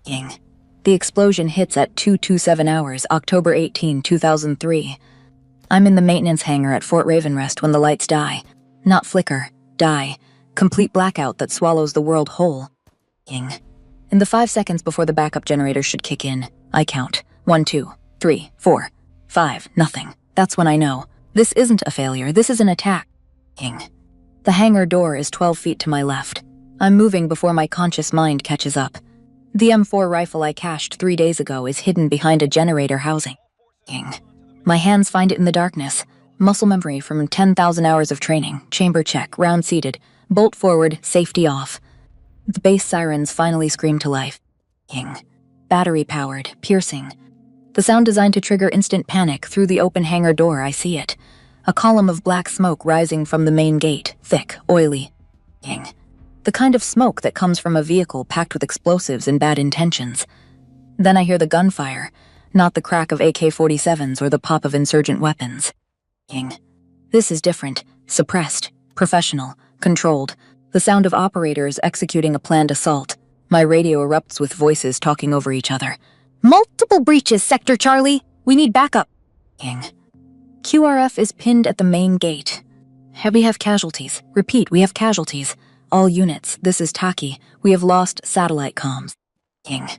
Ying. The explosion hits at 2:27 hours, October 18, 2003. I'm in the maintenance hangar at Fort Ravenrest when the lights die. Not flicker, die. Complete blackout that swallows the world whole. Ying. In the 5 seconds before the backup generator should kick in, I count. 1, 2, 3, 4, 5, nothing. That's when I know. This isn't a failure, this is an attack. Ying. The hangar door is 12 feet to my left. I'm moving before my conscious mind catches up. The M4 rifle I cached 3 days ago is hidden behind a generator housing. Ying. My hands find it in the darkness. Muscle memory from 10,000 hours of training. Chamber check, round seated. Bolt forward, safety off. The base sirens finally scream to life. Ying. Battery powered, piercing. The sound designed to trigger instant panic. Through the open hangar door, I see it. A column of black smoke rising from the main gate, thick, oily. Ying. The kind of smoke that comes from a vehicle packed with explosives and bad intentions. Then I hear the gunfire, not the crack of AK-47s or the pop of insurgent weapons. Ying. This is different, suppressed, professional, controlled. The sound of operators executing a planned assault. My radio erupts with voices talking over each other. Multiple breaches, Sector Charlie! We need backup! Ying. QRF is pinned at the main gate. We have casualties. Repeat, we have casualties. All units, this is Taki. We have lost satellite comms. Ying.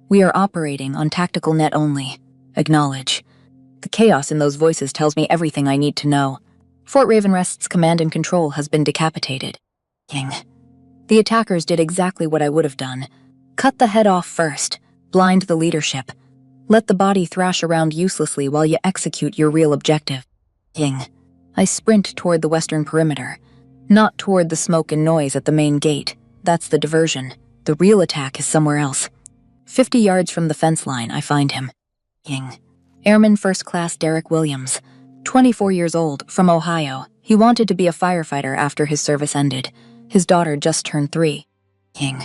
We are operating on tactical net only. Acknowledge. The chaos in those voices tells me everything I need to know. Fort Ravenrest's command and control has been decapitated. Ying. The attackers did exactly what I would have done. Cut the head off first. Blind the leadership. Let the body thrash around uselessly while you execute your real objective. Ying. I sprint toward the western perimeter. Not toward the smoke and noise at the main gate. That's the diversion. The real attack is somewhere else. 50 yards from the fence line, I find him. Ying. Airman First Class Derek Williams. 24 years old, from Ohio. He wanted to be a firefighter after his service ended. His daughter just turned 3. Ying.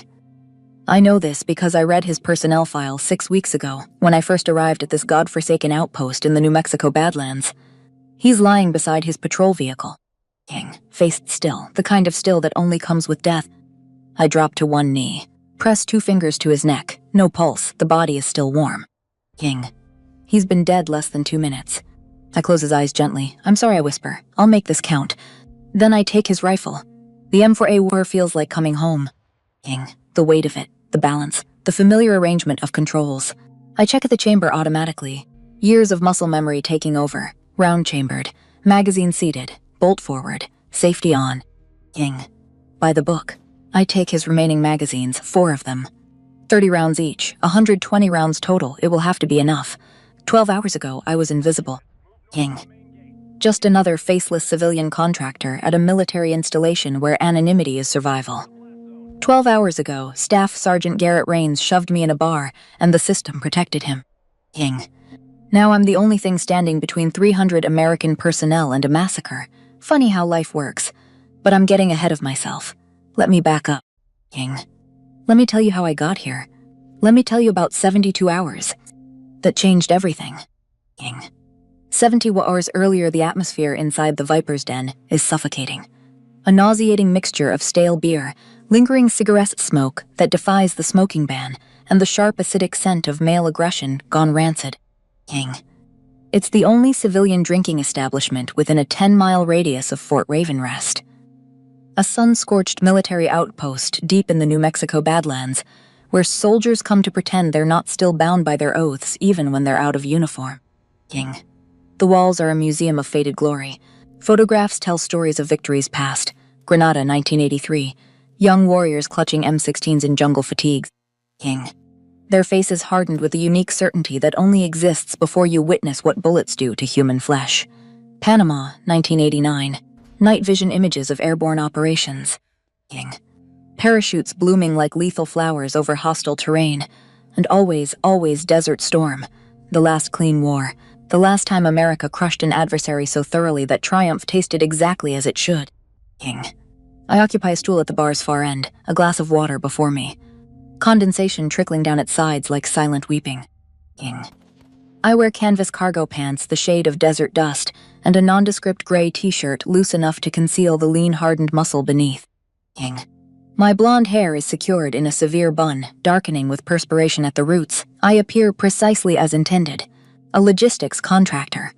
I know this because I read his personnel file 6 weeks ago when I first arrived at this godforsaken outpost in the New Mexico Badlands. He's lying beside his patrol vehicle. Ying. Faced still, the kind of still that only comes with death. I drop to one knee, press 2 fingers to his neck. No pulse, the body is still warm. Ying. He's been dead less than 2 minutes. I close his eyes gently. I'm sorry, I whisper. I'll make this count. Then I take his rifle. The M4A war feels like coming home. Ying. The weight of it, the balance, the familiar arrangement of controls. I check at the chamber automatically. Years of muscle memory taking over. Round-chambered. Magazine seated. Bolt forward. Safety on. Ying. By the book. I take his remaining magazines, 4 of them. 30 rounds each, 120 rounds total. It will have to be enough. 12 hours ago, I was invisible. Ying. Just another faceless civilian contractor at a military installation where anonymity is survival. 12 hours ago, Staff Sergeant Garrett Rains shoved me in a bar, and the system protected him. Ying. Now I'm the only thing standing between 300 American personnel and a massacre. Funny how life works. But I'm getting ahead of myself. Let me back up. Ying. Let me tell you how I got here. Let me tell you about 72 hours. That changed everything. Ying. 70 hours earlier, the atmosphere inside the Viper's den is suffocating. A nauseating mixture of stale beer, lingering cigarette smoke that defies the smoking ban, and the sharp acidic scent of male aggression gone rancid. Ying. It's the only civilian drinking establishment within a 10-mile radius of Fort Ravenrest. A sun-scorched military outpost deep in the New Mexico Badlands, where soldiers come to pretend they're not still bound by their oaths even when they're out of uniform. Ying. The walls are a museum of faded glory. Photographs tell stories of victories past. Grenada, 1983. Young warriors clutching M16s in jungle fatigues. Ying. Their faces hardened with a unique certainty that only exists before you witness what bullets do to human flesh. Panama, 1989. Night vision images of airborne operations. Ying. Parachutes blooming like lethal flowers over hostile terrain. And always, always Desert Storm. The last clean war. The last time America crushed an adversary so thoroughly that triumph tasted exactly as it should. Ying. I occupy a stool at the bar's far end, a glass of water before me. Condensation trickling down its sides like silent weeping. Ying. I wear canvas cargo pants the shade of desert dust, and a nondescript gray t-shirt loose enough to conceal the lean, hardened muscle beneath. Ying. My blonde hair is secured in a severe bun, darkening with perspiration at the roots. I appear precisely as intended. A logistics contractor.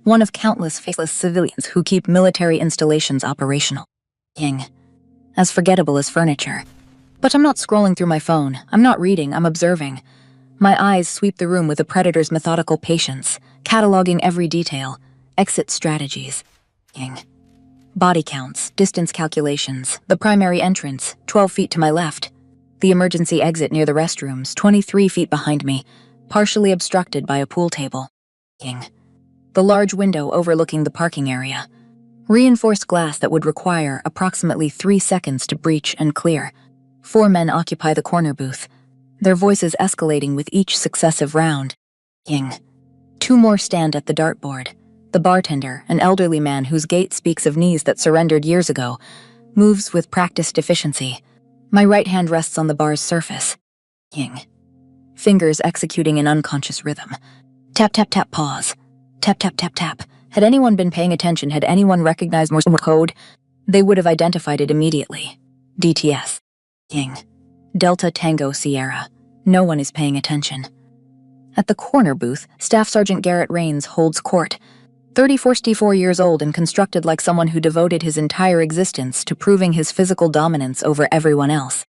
One of countless faceless civilians who keep military installations operational. As forgettable as furniture. But I'm not scrolling through my phone. I'm not reading, I'm observing. My eyes sweep the room with a predator's methodical patience, cataloging every detail. Exit strategies. Body counts, distance calculations, the primary entrance, 12 feet to my left. The emergency exit near the restrooms, 23 feet behind me, partially obstructed by a pool table. The large window overlooking the parking area. Reinforced glass that would require approximately 3 seconds to breach and clear. 4 men occupy the corner booth, their voices escalating with each successive round. 2 more stand at the dartboard. The bartender, an elderly man whose gait speaks of knees that surrendered years ago, moves with practiced efficiency. My right hand rests on the bar's surface. Fingers executing an unconscious rhythm. Tap, tap, tap, pause. Tap, tap, tap, tap. Had anyone been paying attention, had anyone recognized Morse code, they would have identified it immediately. DTS. Delta Tango Sierra. No one is paying attention. At the corner booth, Staff Sergeant Garrett Rains holds court. 34 years old and constructed like someone who devoted his entire existence to proving his physical dominance over everyone else.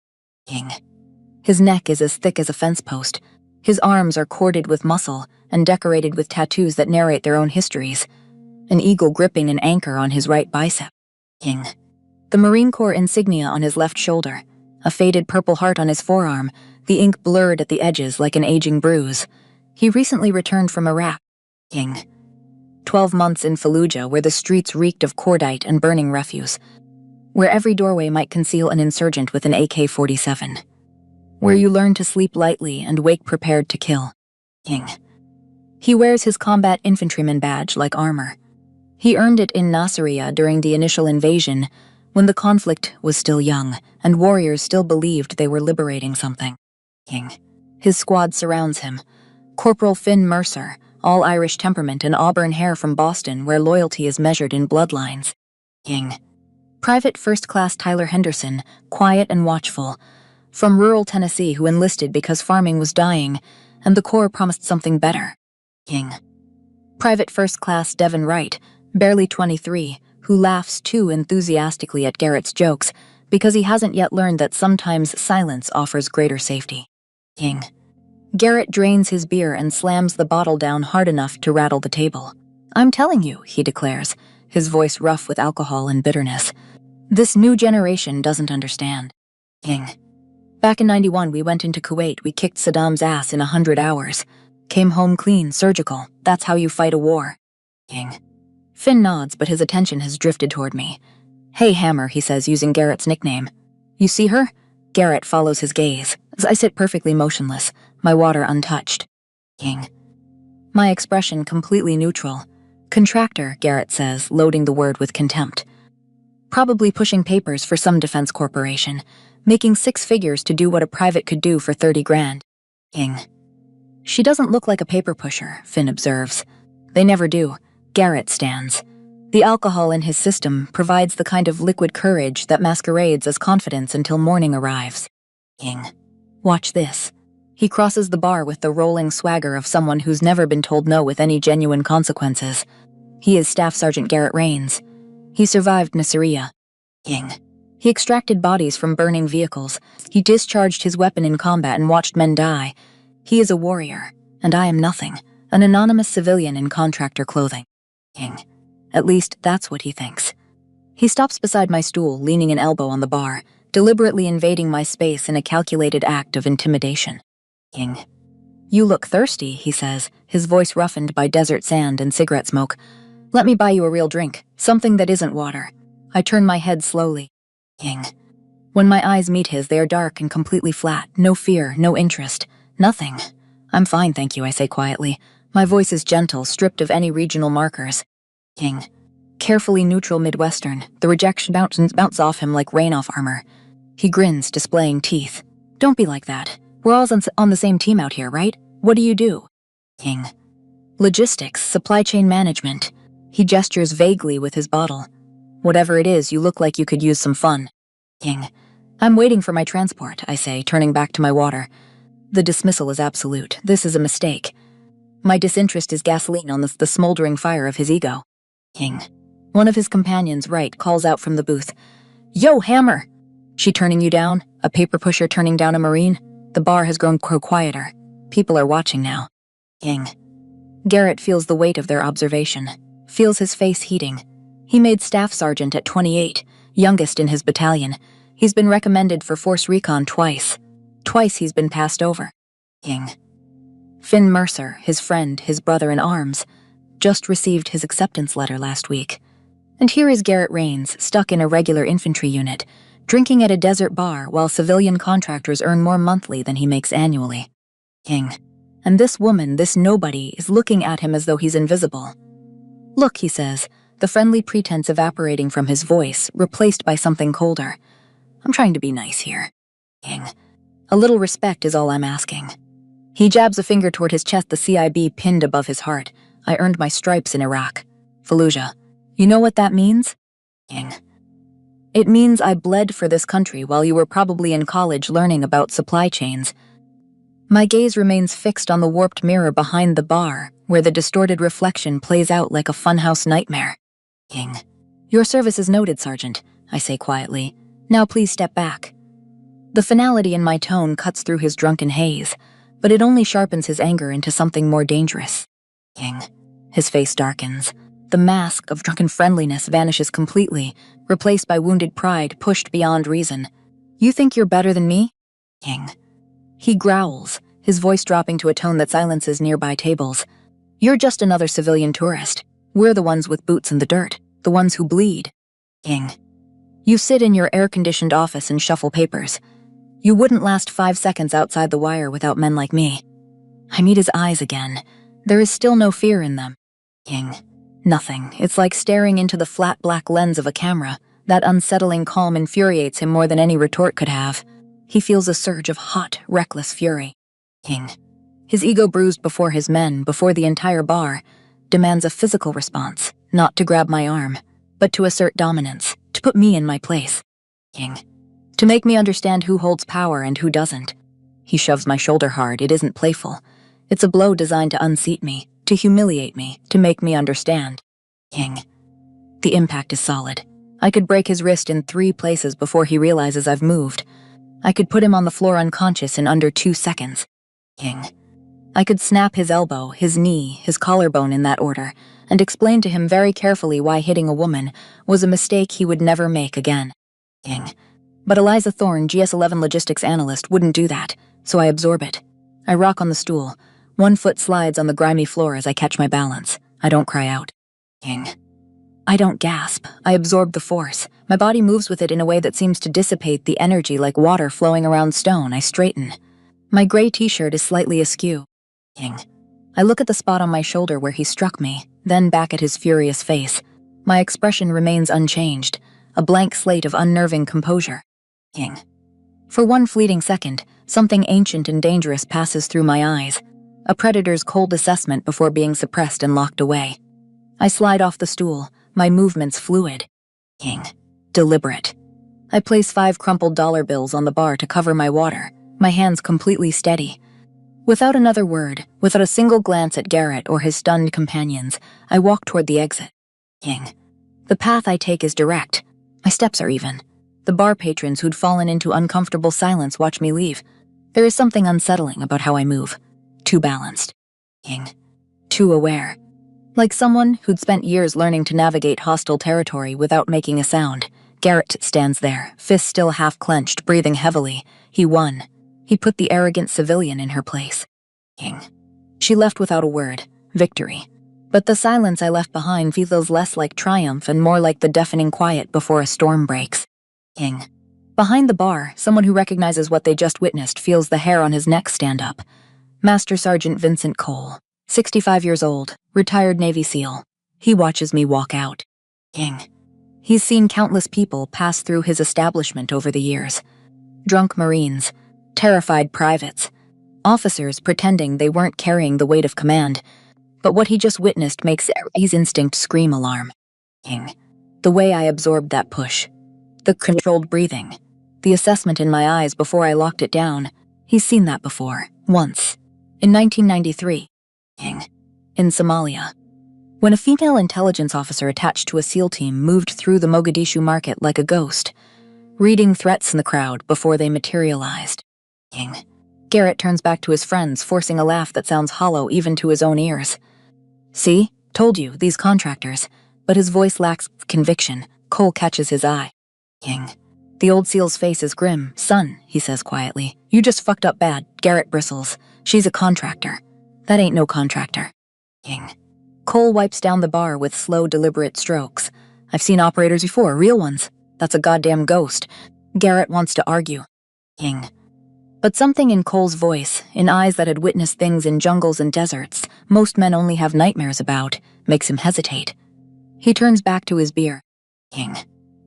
His neck is as thick as a fence post. His arms are corded with muscle and decorated with tattoos that narrate their own histories. An eagle gripping an anchor on his right bicep. The Marine Corps insignia on his left shoulder. A faded purple heart on his forearm, the ink blurred at the edges like an aging bruise. He recently returned from Iraq. 12 months in Fallujah, where the streets reeked of cordite and burning refuse. Where every doorway might conceal an insurgent with an AK-47. Where you learn to sleep lightly and wake prepared to kill. He wears his combat infantryman badge like armor. He earned it in Nasiriyah during the initial invasion, when the conflict was still young and warriors still believed they were liberating something. His squad surrounds him. Corporal Finn Mercer, all Irish temperament and auburn hair from Boston, where loyalty is measured in bloodlines. Private First Class Tyler Henderson, quiet and watchful, from rural Tennessee, who enlisted because farming was dying and the Corps promised something better. Private First Class Devin Wright, barely 23, who laughs too enthusiastically at Garrett's jokes because he hasn't yet learned that sometimes silence offers greater safety. Garrett drains his beer and slams the bottle down hard enough to rattle the table. "I'm telling you," he declares, his voice rough with alcohol and bitterness. "This new generation doesn't understand." Back in 91, we went into Kuwait. We kicked Saddam's ass in 100 hours. Came home clean, surgical. That's how you fight a war. Finn nods, but his attention has drifted toward me. "Hey, Hammer," he says, using Garrett's nickname. "You see her?" Garrett follows his gaze, as I sit perfectly motionless, my water untouched. My expression completely neutral. "Contractor," Garrett says, loading the word with contempt. "Probably pushing papers for some defense corporation, making 6 figures to do what a private could do for 30 grand. "She doesn't look like a paper pusher," Finn observes. "They never do." Garrett stands. The alcohol in his system provides the kind of liquid courage that masquerades as confidence until morning arrives. "Watch this." He crosses the bar with the rolling swagger of someone who's never been told no with any genuine consequences. He is Staff Sergeant Garrett Rains. He survived Nasiriyah. He extracted bodies from burning vehicles. He discharged his weapon in combat and watched men die. He is a warrior, and I am nothing, an anonymous civilian in contractor clothing. At least, that's what he thinks. He stops beside my stool, leaning an elbow on the bar, deliberately invading my space in a calculated act of intimidation. "You look thirsty," he says, his voice roughened by desert sand and cigarette smoke. "Let me buy you a real drink, something that isn't water." I turn my head slowly. When my eyes meet his, they are dark and completely flat, no fear, no interest, nothing. "I'm fine, thank you," I say quietly. My voice is gentle, stripped of any regional markers. Carefully neutral Midwestern, the rejection bounce off him like rain off armor. He grins, displaying teeth. "Don't be like that. We're all on the same team out here, right? What do you do?" "Logistics, supply chain management." He gestures vaguely with his bottle. "Whatever it is, you look like you could use some fun." I'm waiting for my transport, I say, turning back to my water. The dismissal is absolute. This is a mistake. My disinterest is gasoline on the smoldering fire of his ego. King. One of his companions, Wright, calls out from the booth. Yo, Hammer! She turning you down? A paper pusher turning down a Marine? The bar has grown quieter. People are watching now. King. Garrett feels the weight of their observation, feels his face heating. He made staff sergeant at 28, youngest in his battalion. He's been recommended for force recon twice. Twice he's been passed over. King. Finn Mercer, his friend, his brother in arms, just received his acceptance letter last week. And here is Garrett Rains, stuck in a regular infantry unit, drinking at a desert bar while civilian contractors earn more monthly than he makes annually. King. And this woman, this nobody, is looking at him as though he's invisible. Look, he says, the friendly pretense evaporating from his voice, replaced by something colder. I'm trying to be nice here. King. A little respect is all I'm asking. He jabs a finger toward his chest, the CIB pinned above his heart. I earned my stripes in Iraq. Fallujah. You know what that means? King. It means I bled for this country while you were probably in college learning about supply chains. My gaze remains fixed on the warped mirror behind the bar, where the distorted reflection plays out like a funhouse nightmare. King. Your service is noted, Sergeant, I say quietly. Now please step back. The finality in my tone cuts through his drunken haze, but it only sharpens his anger into something more dangerous. King. His face darkens. The mask of drunken friendliness vanishes completely, replaced by wounded pride pushed beyond reason. You think you're better than me? King. He growls, his voice dropping to a tone that silences nearby tables. You're just another civilian tourist. We're the ones with boots in the dirt, the ones who bleed. King. You sit in your air-conditioned office and shuffle papers. You wouldn't last 5 seconds outside the wire without men like me. I meet his eyes again. There is still no fear in them. King. Nothing. It's like staring into the flat black lens of a camera. That unsettling calm infuriates him more than any retort could have. He feels a surge of hot, reckless fury. King. His ego bruised before his men, before the entire bar, demands a physical response, not to grab my arm, but to assert dominance, to put me in my place. King. To make me understand who holds power and who doesn't. He shoves my shoulder hard. It isn't playful. It's a blow designed to unseat me, to humiliate me, to make me understand. King. The impact is solid. I could break his wrist in 3 places before he realizes I've moved. I could put him on the floor unconscious in under 2 seconds. King. I could snap his elbow, his knee, his collarbone in that order, and explain to him very carefully why hitting a woman was a mistake he would never make again. King. But Eliza Thorne, GS-11 logistics analyst, wouldn't do that, so I absorb it. I rock on the stool. 1 foot slides on the grimy floor as I catch my balance. I don't cry out. King. I don't gasp. I absorb the force. My body moves with it in a way that seems to dissipate the energy like water flowing around stone. I straighten. My gray t-shirt is slightly askew. King. I look at the spot on my shoulder where he struck me, then back at his furious face. My expression remains unchanged, a blank slate of unnerving composure. King. For 1 fleeting second, something ancient and dangerous passes through my eyes, a predator's cold assessment before being suppressed and locked away. I slide off the stool, my movements fluid. King. Deliberate. I place 5 crumpled dollar bills on the bar to cover my water, my hands completely steady. Without another word, without a single glance at Garrett or his stunned companions, I walk toward the exit. King. The path I take is direct. My steps are even. The bar patrons who'd fallen into uncomfortable silence watch me leave. There is something unsettling about how I move. Too balanced. King. Too aware. Like someone who'd spent years learning to navigate hostile territory without making a sound. Garrett stands there, fists still half-clenched, breathing heavily. He won. He put the arrogant civilian in her place. King. She left without a word. Victory. But the silence I left behind feels less like triumph and more like the deafening quiet before a storm breaks. King. Behind the bar, someone who recognizes what they just witnessed feels the hair on his neck stand up. Master Sergeant Vincent Cole, 65 years old, retired Navy SEAL. He watches me walk out. King. He's seen countless people pass through his establishment over the years. Drunk Marines, terrified privates, officers pretending they weren't carrying the weight of command. But what he just witnessed makes his instinct scream alarm. King. The way I absorbed that push. The controlled breathing. the assessment in my eyes before I locked it down. He's seen that before, once. In 1993. In Somalia. When a female intelligence officer attached to a SEAL team moved through the Mogadishu market like a ghost, reading threats in the crowd before they materialized. Garrett turns back to his friends, forcing a laugh that sounds hollow even to his own ears. See? Told you, these contractors. But his voice lacks conviction. Cole catches his eye. The old SEAL's face is grim. Son, he says quietly, you just fucked up bad. Garrett bristles. She's a contractor. That ain't no contractor. Cole wipes down the bar with slow, deliberate strokes. I've seen operators before, real ones. That's a goddamn ghost. Garrett wants to argue. But something in Cole's voice, in eyes that had witnessed things in jungles and deserts most men only have nightmares about, makes him hesitate. He turns back to his beer.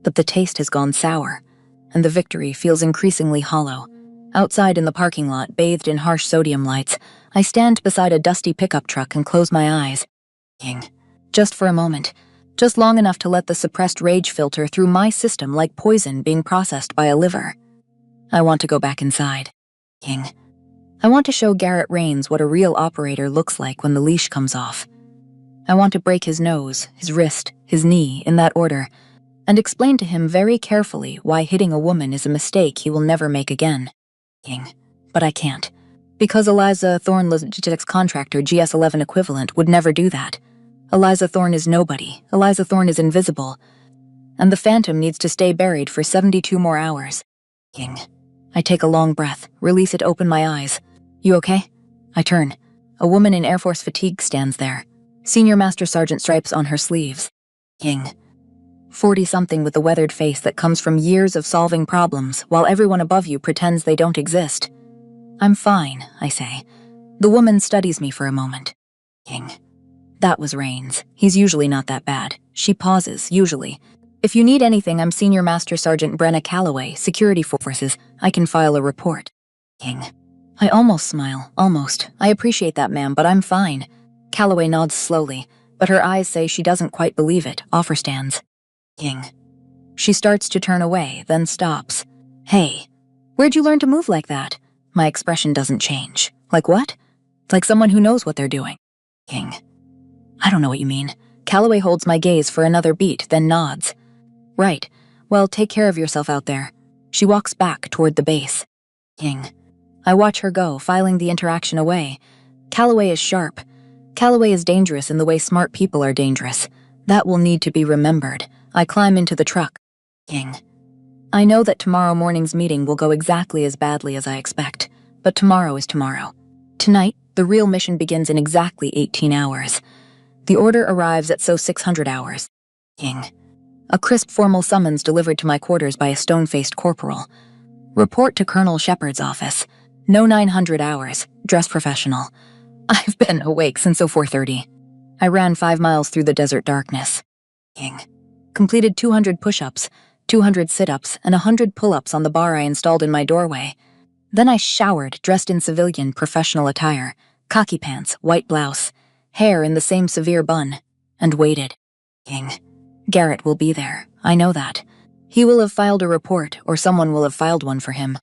But the taste has gone sour, and the victory feels increasingly hollow. Outside in the parking lot, bathed in harsh sodium lights, I stand beside a dusty pickup truck and close my eyes. Just for a moment. Just long enough to let the suppressed rage filter through my system like poison being processed by a liver. I want to go back inside. I want to show Garrett Rains what a real operator looks like when the leash comes off. I want to break his nose, his wrist, his knee, in that order, and explain to him very carefully why hitting a woman is a mistake he will never make again. But I can't. Because Eliza Thorne logistics contractor GS-11 equivalent would never do that. Eliza Thorne is nobody. Eliza Thorne is invisible. And the Phantom needs to stay buried for 72 more hours. I take a long breath, release it, open my eyes. You okay? I turn. A woman in Air Force fatigue stands there. Senior Master Sergeant stripes on her sleeves. 40-something with a weathered face that comes from years of solving problems while everyone above you pretends they don't exist. I'm fine, I say. The woman studies me for a moment. That was Rains. He's usually not that bad. She pauses, usually. If you need anything, I'm Senior Master Sergeant Brenna Calloway, Security Forces. I can file a report. I almost smile, almost. I appreciate that, ma'am, but I'm fine. Calloway nods slowly, but her eyes say she doesn't quite believe it. Offer stands. She starts to turn away, then stops. Hey, where'd you learn to move like that? My expression doesn't change. Like what? Like someone who knows what they're doing. I don't know what you mean. Calloway holds my gaze for another beat, then nods. Right. Well, take care of yourself out there. She walks back toward the base. I watch her go, filing the interaction away. Calloway is sharp. Calloway is dangerous in the way smart people are dangerous. That will need to be remembered. I climb into the truck. I know that tomorrow morning's meeting will go exactly as badly as I expect, but tomorrow is tomorrow. Tonight, the real mission begins in exactly 18 hours. The order arrives at 600 hours. A crisp formal summons delivered to my quarters by a stone-faced corporal. Report to Colonel Shepard's office. No 900 hours. Dress professional. I've been awake since 04:30. I ran 5 miles through the desert darkness. Completed 200 push-ups, 200 sit-ups, and 100 pull-ups on the bar I installed in my doorway. Then I showered, dressed in civilian professional attire, khaki pants, white blouse, hair in the same severe bun, and waited. Garrett will be there. I know that. He will have filed a report, or someone will have filed one for him.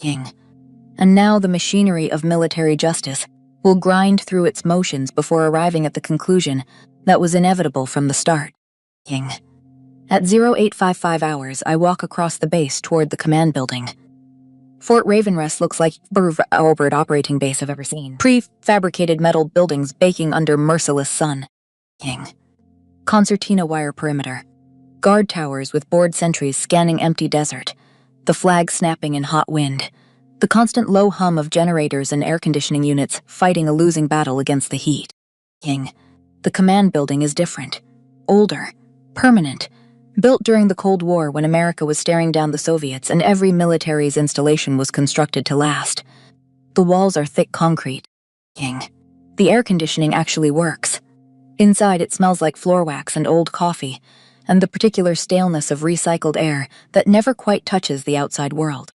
And now the machinery of military justice will grind through its motions before arriving at the conclusion that was inevitable from the start. At 0855 hours, I walk across the base toward the command building. Fort Ravenrest looks like every operating base I've ever seen. Prefabricated metal buildings baking under merciless sun. Concertina wire perimeter. Guard towers with board sentries scanning empty desert. The flag snapping in hot wind. The constant low hum of generators and air conditioning units fighting a losing battle against the heat. The command building is different. Older. Permanent. Built during the Cold War when America was staring down the Soviets and every military's installation was constructed to last. The walls are thick concrete. The air conditioning actually works. Inside it smells like floor wax and old coffee, and the particular staleness of recycled air that never quite touches the outside world.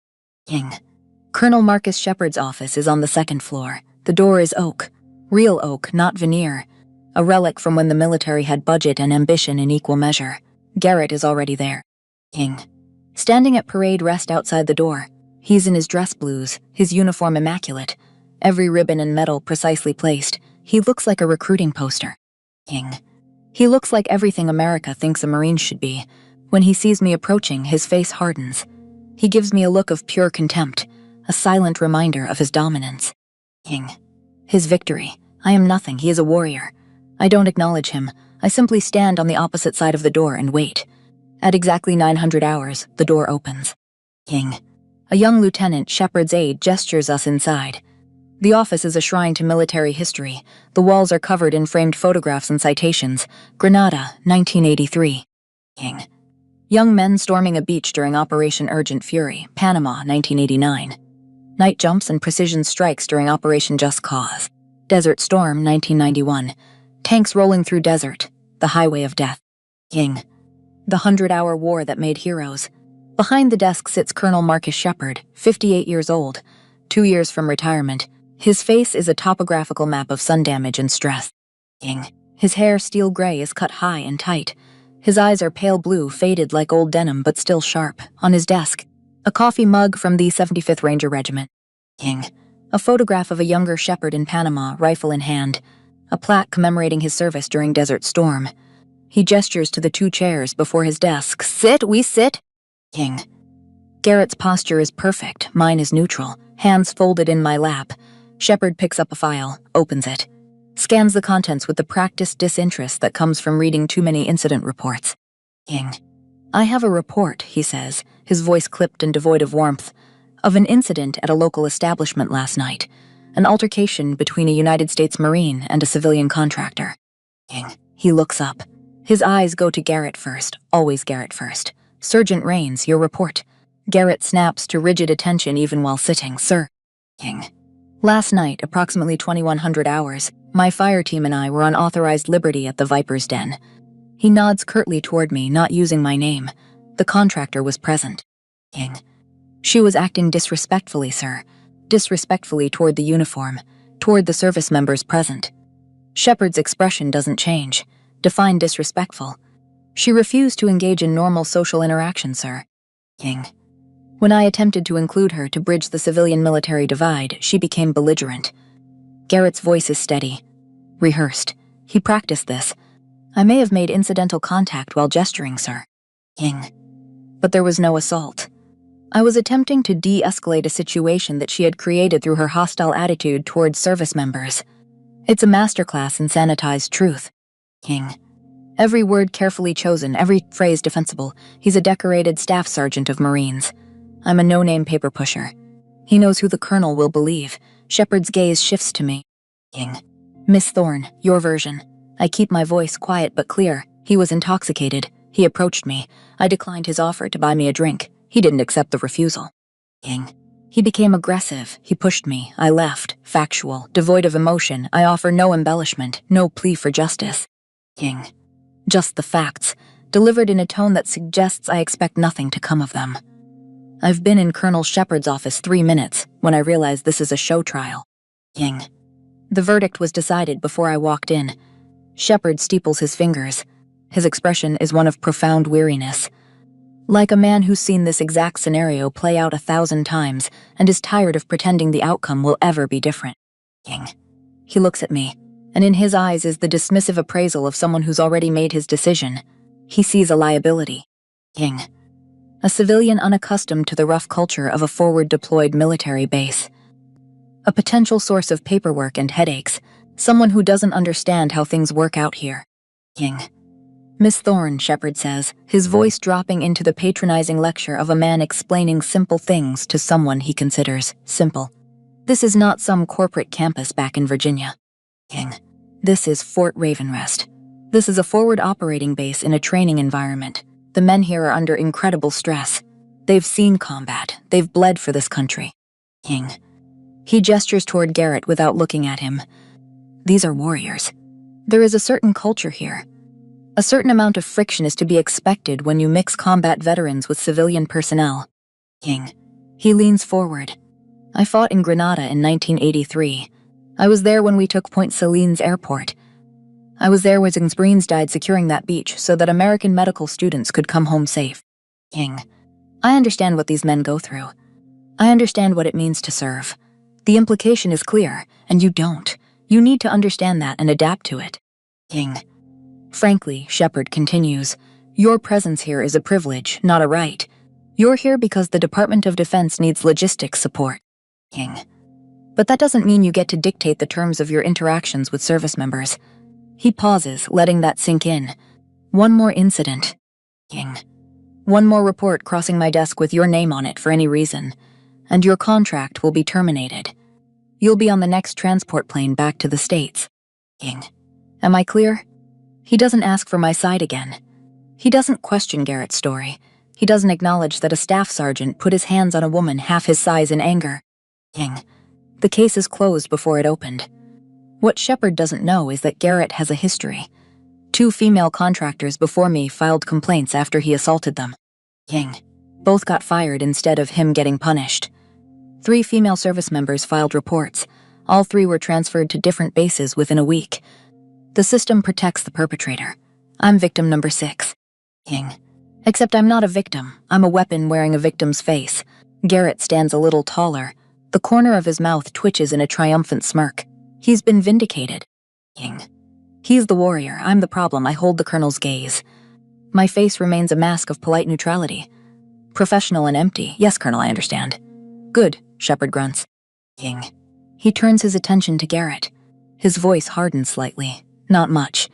Colonel Marcus Shepard's office is on the 2nd floor. The door is oak. Real oak, not veneer. A relic from when the military had budget and ambition in equal measure. Garrett is already there. Standing at parade rest outside the door, he's in his dress blues, his uniform immaculate, every ribbon and medal precisely placed. He looks like a recruiting poster. King. He looks like everything America thinks a Marine should be. When he sees me approaching, his face hardens. He gives me a look of pure contempt, a silent reminder of his dominance. King. His victory. I am nothing, he is a warrior. I don't acknowledge him. I simply stand on the opposite side of the door and wait. At exactly 900 hours, the door opens. King. A young lieutenant, Shepard's aide, gestures us inside. The office is a shrine to military history. The walls are covered in framed photographs and citations. Grenada, 1983. King. Young men storming a beach during Operation Urgent Fury, Panama, 1989. Night jumps and precision strikes during Operation Just Cause. Desert Storm, 1991. Tanks rolling through desert, the highway of death. King. The 100-hour war that made heroes. Behind the desk sits Colonel Marcus Shepard, 58 years old, 2 years from retirement. His face is a topographical map of sun damage and stress. King. His hair, steel gray, is cut high and tight. His eyes are pale blue, faded like old denim, but still sharp. On his desk, a coffee mug from the 75th Ranger Regiment. King. A photograph of a younger Shepard in Panama, rifle in hand. A plaque commemorating his service during Desert Storm. He gestures to the 2 chairs before his desk. Sit, we sit. King. Garrett's posture is perfect, mine is neutral, hands folded in my lap. Shepard picks up a file, opens it, scans the contents with the practiced disinterest that comes from reading too many incident reports. King. I have a report, he says, his voice clipped and devoid of warmth, of an incident at a local establishment last night, an altercation between a United States Marine and a civilian contractor. King. He looks up. His eyes go to Garrett first, always Garrett first. Sergeant Rains, your report. Garrett snaps to rigid attention even while sitting. Sir. King. Last night, approximately 2100 hours, my fire team and I were on authorized liberty at the Viper's Den. He nods curtly toward me, not using my name. The contractor was present. King. She was acting disrespectfully, sir. Disrespectfully toward the uniform, toward the service members present. Shepard's expression doesn't change. Define disrespectful. She refused to engage in normal social interaction, sir. King. When I attempted to include her to bridge the civilian-military divide, she became belligerent. Garrett's voice is steady. Rehearsed. He practiced this. I may have made incidental contact while gesturing, sir. King. But there was no assault. I was attempting to de-escalate a situation that she had created through her hostile attitude towards service members. It's a masterclass in sanitized truth. King. Every word carefully chosen, every phrase defensible. He's a decorated staff sergeant of Marines. I'm a no-name paper pusher. He knows who the colonel will believe. Shepard's gaze shifts to me. King. Miss Thorne, your version. I keep my voice quiet but clear. He was intoxicated. He approached me. I declined his offer to buy me a drink. He didn't accept the refusal. King. He became aggressive. He pushed me. I left. Factual. Devoid of emotion. I offer no embellishment. No plea for justice. King. Just the facts, delivered in a tone that suggests I expect nothing to come of them. I've been in Colonel Shepard's office 3 minutes when I realized this is a show trial. King. The verdict was decided before I walked in. Shepard steeples his fingers. His expression is one of profound weariness. Like a man who's seen this exact scenario play out 1,000 times and is tired of pretending the outcome will ever be different. King. He looks at me, and in his eyes is the dismissive appraisal of someone who's already made his decision. He sees a liability. King. A civilian unaccustomed to the rough culture of a forward-deployed military base. A potential source of paperwork and headaches, someone who doesn't understand how things work out here. King. Miss Thorne, Shepard says, his voice dropping into the patronizing lecture of a man explaining simple things to someone he considers simple. This is not some corporate campus back in Virginia. King. This is Fort Ravenrest. This is a forward operating base in a training environment. The men here are under incredible stress. They've seen combat. They've bled for this country. King. He gestures toward Garrett without looking at him. These are warriors. There is a certain culture here. A certain amount of friction is to be expected when you mix combat veterans with civilian personnel. King. He leans forward. I fought in Grenada in 1983. I was there when we took Point Celine's airport. I was there when Marines died securing that beach so that American medical students could come home safe. King. I understand what these men go through. I understand what it means to serve. The implication is clear, and you don't. You need to understand that and adapt to it. King. Frankly, Shepard continues, your presence here is a privilege, not a right. You're here because the Department of Defense needs logistics support. King. But that doesn't mean you get to dictate the terms of your interactions with service members. He pauses, letting that sink in. One more incident. King. One more report crossing my desk with your name on it for any reason, and your contract will be terminated. You'll be on the next transport plane back to the States. King. Am I clear? He doesn't ask for my side again. He doesn't question Garrett's story. He doesn't acknowledge that a staff sergeant put his hands on a woman half his size in anger. King. The case is closed before it opened. What Shepard doesn't know is that Garrett has a history. 2 female contractors before me filed complaints after he assaulted them. King. Both got fired instead of him getting punished. 3 female service members filed reports. All 3 were transferred to different bases within a week. The system protects the perpetrator. I'm victim number 6. King. Except I'm not a victim. I'm a weapon wearing a victim's face. Garrett stands a little taller. The corner of his mouth twitches in a triumphant smirk. He's been vindicated. King. He's the warrior. I'm the problem. I hold the colonel's gaze. My face remains a mask of polite neutrality. Professional and empty. Yes, Colonel, I understand. Good, Shepard grunts. King. He turns his attention to Garrett. His voice hardens slightly. Not much.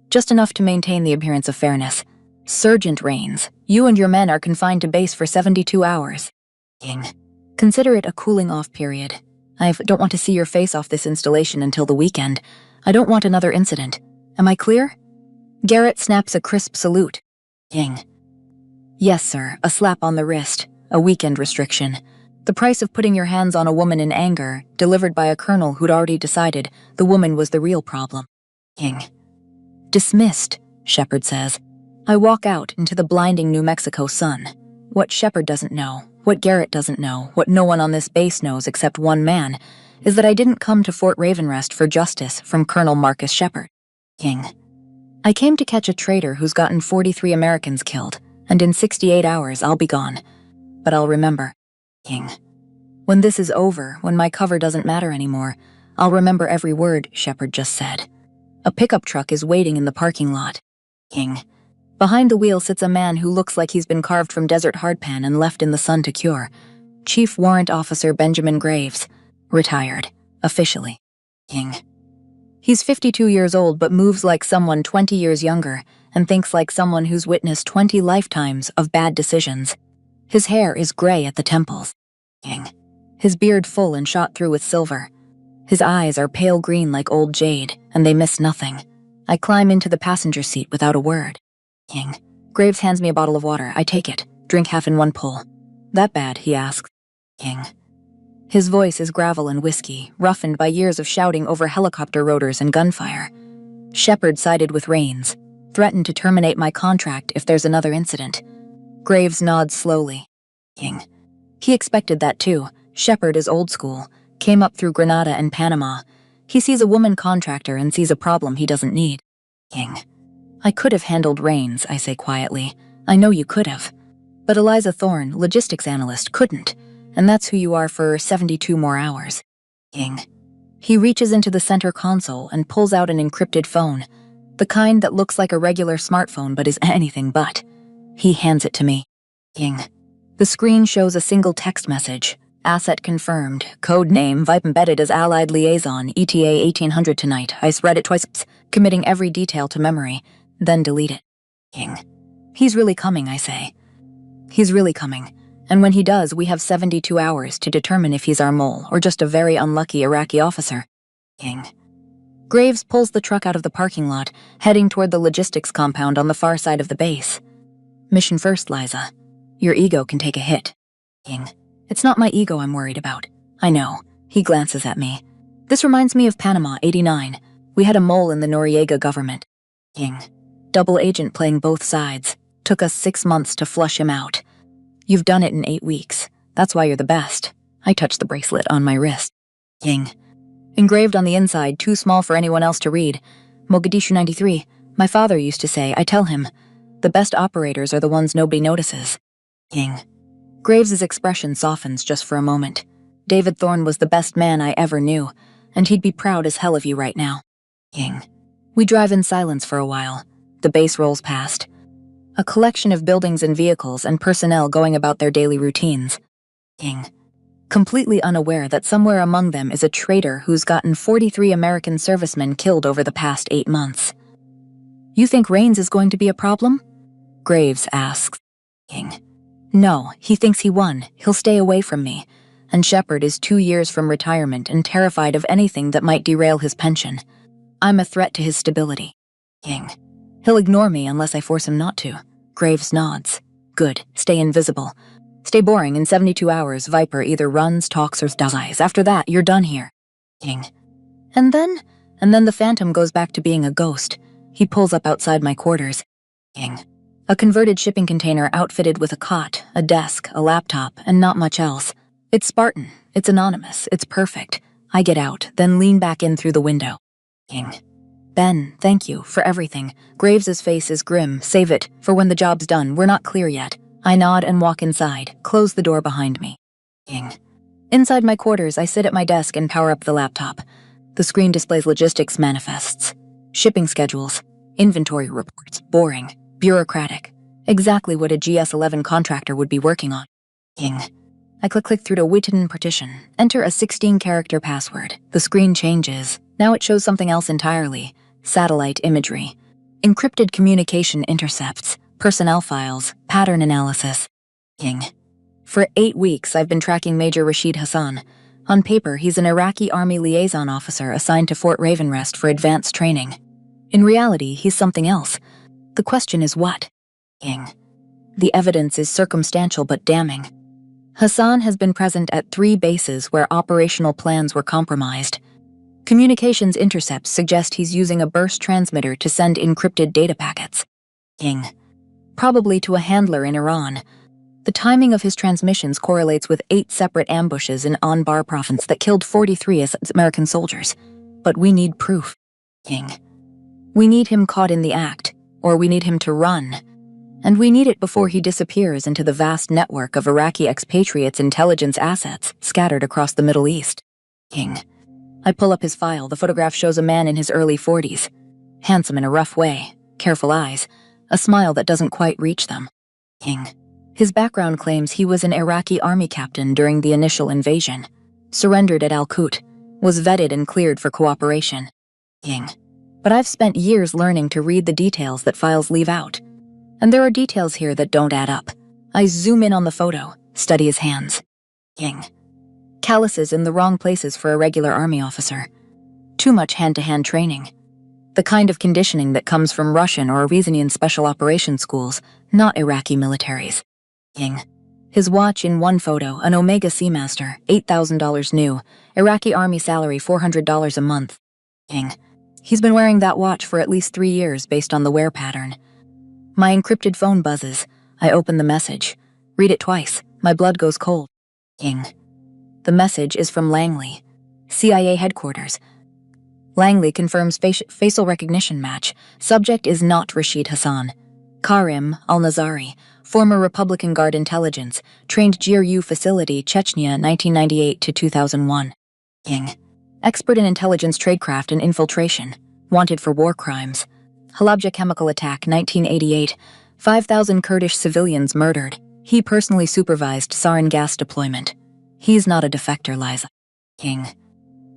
Just enough to maintain the appearance of fairness. Sergeant Rains, you and your men are confined to base for 72 hours. King. Consider it a cooling-off period. I don't want to see your face off this installation until the weekend. I don't want another incident. Am I clear? Garrett snaps a crisp salute. King. Yes, sir. A slap on the wrist. A weekend restriction. The price of putting your hands on a woman in anger, delivered by a colonel who'd already decided the woman was the real problem. King. Dismissed, Shepard says. I walk out into the blinding New Mexico sun. What Shepard doesn't know, what Garrett doesn't know, what no one on this base knows except one man, is that I didn't come to Fort Ravenrest for justice from Colonel Marcus Shepard. King. I came to catch a traitor who's gotten 43 Americans killed, and in 68 hours I'll be gone. But I'll remember. King. When this is over, when my cover doesn't matter anymore, I'll remember every word Shepard just said. A pickup truck is waiting in the parking lot. King. Behind the wheel sits a man who looks like he's been carved from desert hardpan and left in the sun to cure. Chief Warrant Officer Benjamin Graves. Retired. Officially. King. He's 52 years old but moves like someone 20 years younger and thinks like someone who's witnessed 20 lifetimes of bad decisions. His hair is gray at the temples. King. His beard full and shot through with silver. His eyes are pale green like old jade, and they miss nothing. I climb into the passenger seat without a word. King. Graves hands me a bottle of water. I take it, drink half in one pull. That bad, he asks. King. His voice is gravel and whiskey, roughened by years of shouting over helicopter rotors and gunfire. Shepard sided with Rains, threatened to terminate my contract if there's another incident. Graves nods slowly. King. He expected that too. Shepard is old school, came up through Grenada and Panama. He sees a woman contractor and sees a problem he doesn't need. King. I could have handled Rains, I say quietly. I know you could have. But Eliza Thorne, logistics analyst, couldn't. And that's who you are for 72 more hours. King. He reaches into the center console and pulls out an encrypted phone. The kind that looks like a regular smartphone but is anything but. He hands it to me. King. The screen shows a single text message. Asset confirmed. Code name, Vipe embedded as Allied Liaison, ETA 1800 tonight. I read it twice, committing every detail to memory. Then delete it. King. He's really coming, I say. He's really coming. And when he does, we have 72 hours to determine if he's our mole or just a very unlucky Iraqi officer. King. Graves pulls the truck out of the parking lot, heading toward the logistics compound on the far side of the base. Mission first, Liza. Your ego can take a hit. King. It's not my ego I'm worried about. I know. He glances at me. This reminds me of Panama, 89. We had a mole in the Noriega government. King. Double agent playing both sides. Took us 6 months to flush him out. You've done it in 8 weeks. That's why you're the best. I touch the bracelet on my wrist. King. Engraved on the inside, too small for anyone else to read. Mogadishu 93. My father used to say, I tell him, the best operators are the ones nobody notices. King. Graves's expression softens just for a moment. David Thorne was the best man I ever knew, and he'd be proud as hell of you right now. King. We drive in silence for a while. The base rolls past. A collection of buildings and vehicles and personnel going about their daily routines. King. Completely unaware that somewhere among them is a traitor who's gotten 43 American servicemen killed over the past 8 months. You think Rains is going to be a problem? Graves asks. King. No, he thinks he won. He'll stay away from me. And Shepard is 2 years from retirement and terrified of anything that might derail his pension. I'm a threat to his stability. King. He'll ignore me unless I force him not to. Graves nods. Good. Stay invisible. Stay boring. In 72 hours, Viper either runs, talks, or dies. After that, you're done here. King. And then the Phantom goes back to being a ghost. He pulls up outside my quarters. King. A converted shipping container outfitted with a cot, a desk, a laptop, and not much else. It's Spartan. It's anonymous. It's perfect. I get out, then lean back in through the window. King. Ben, thank you for everything. Graves's face is grim. Save it for when the job's done. We're not clear yet. I nod and walk inside, close the door behind me. King. Inside my quarters, I sit at my desk and power up the laptop. The screen displays logistics manifests, shipping schedules, inventory reports, boring, bureaucratic. Exactly what a GS-11 contractor would be working on. King. I click through to Witten partition, enter a 16-character password. The screen changes. Now it shows something else entirely. Satellite imagery. Encrypted communication intercepts. Personnel files, pattern analysis. King. For 8 weeks, I've been tracking Major Rashid Hassan. On paper, he's an Iraqi Army liaison officer assigned to Fort Ravenrest for advanced training. In reality, he's something else. The question is what? King. The evidence is circumstantial but damning. Hassan has been present at 3 bases where operational plans were compromised. Communications intercepts suggest he's using a burst transmitter to send encrypted data packets. King. Probably to a handler in Iran. The timing of his transmissions correlates with 8 separate ambushes in Anbar province that killed 43 American soldiers. But we need proof. King. We need him caught in the act, or we need him to run. And we need it before he disappears into the vast network of Iraqi expatriates' intelligence assets scattered across the Middle East. King. I pull up his file. The photograph shows a man in his early 40s. Handsome in a rough way, careful eyes, a smile that doesn't quite reach them. King. His background claims he was an Iraqi army captain during the initial invasion, surrendered at Al-Qut, was vetted and cleared for cooperation. King. But I've spent years learning to read the details that files leave out. And there are details here that don't add up. I zoom in on the photo, study his hands. King. Calluses in the wrong places for a regular army officer. Too much hand-to-hand training. The kind of conditioning that comes from Russian or Iranian special operations schools, not Iraqi militaries. King. His watch in one photo, an Omega Seamaster, $8,000 new, Iraqi army salary $400 a month. King. He's been wearing that watch for at least 3 years based on the wear pattern. My encrypted phone buzzes. I open the message. Read it twice. My blood goes cold. King. The message is from Langley, CIA headquarters. Langley confirms facial recognition match. Subject is not Rashid Hassan. Karim al-Nazari, former Republican Guard intelligence, trained GRU facility, Chechnya, 1998 to 2001. King. Expert in intelligence tradecraft and infiltration. Wanted for war crimes. Halabja chemical attack, 1988. 5,000 Kurdish civilians murdered. He personally supervised sarin gas deployment. He's not a defector, Liza. King.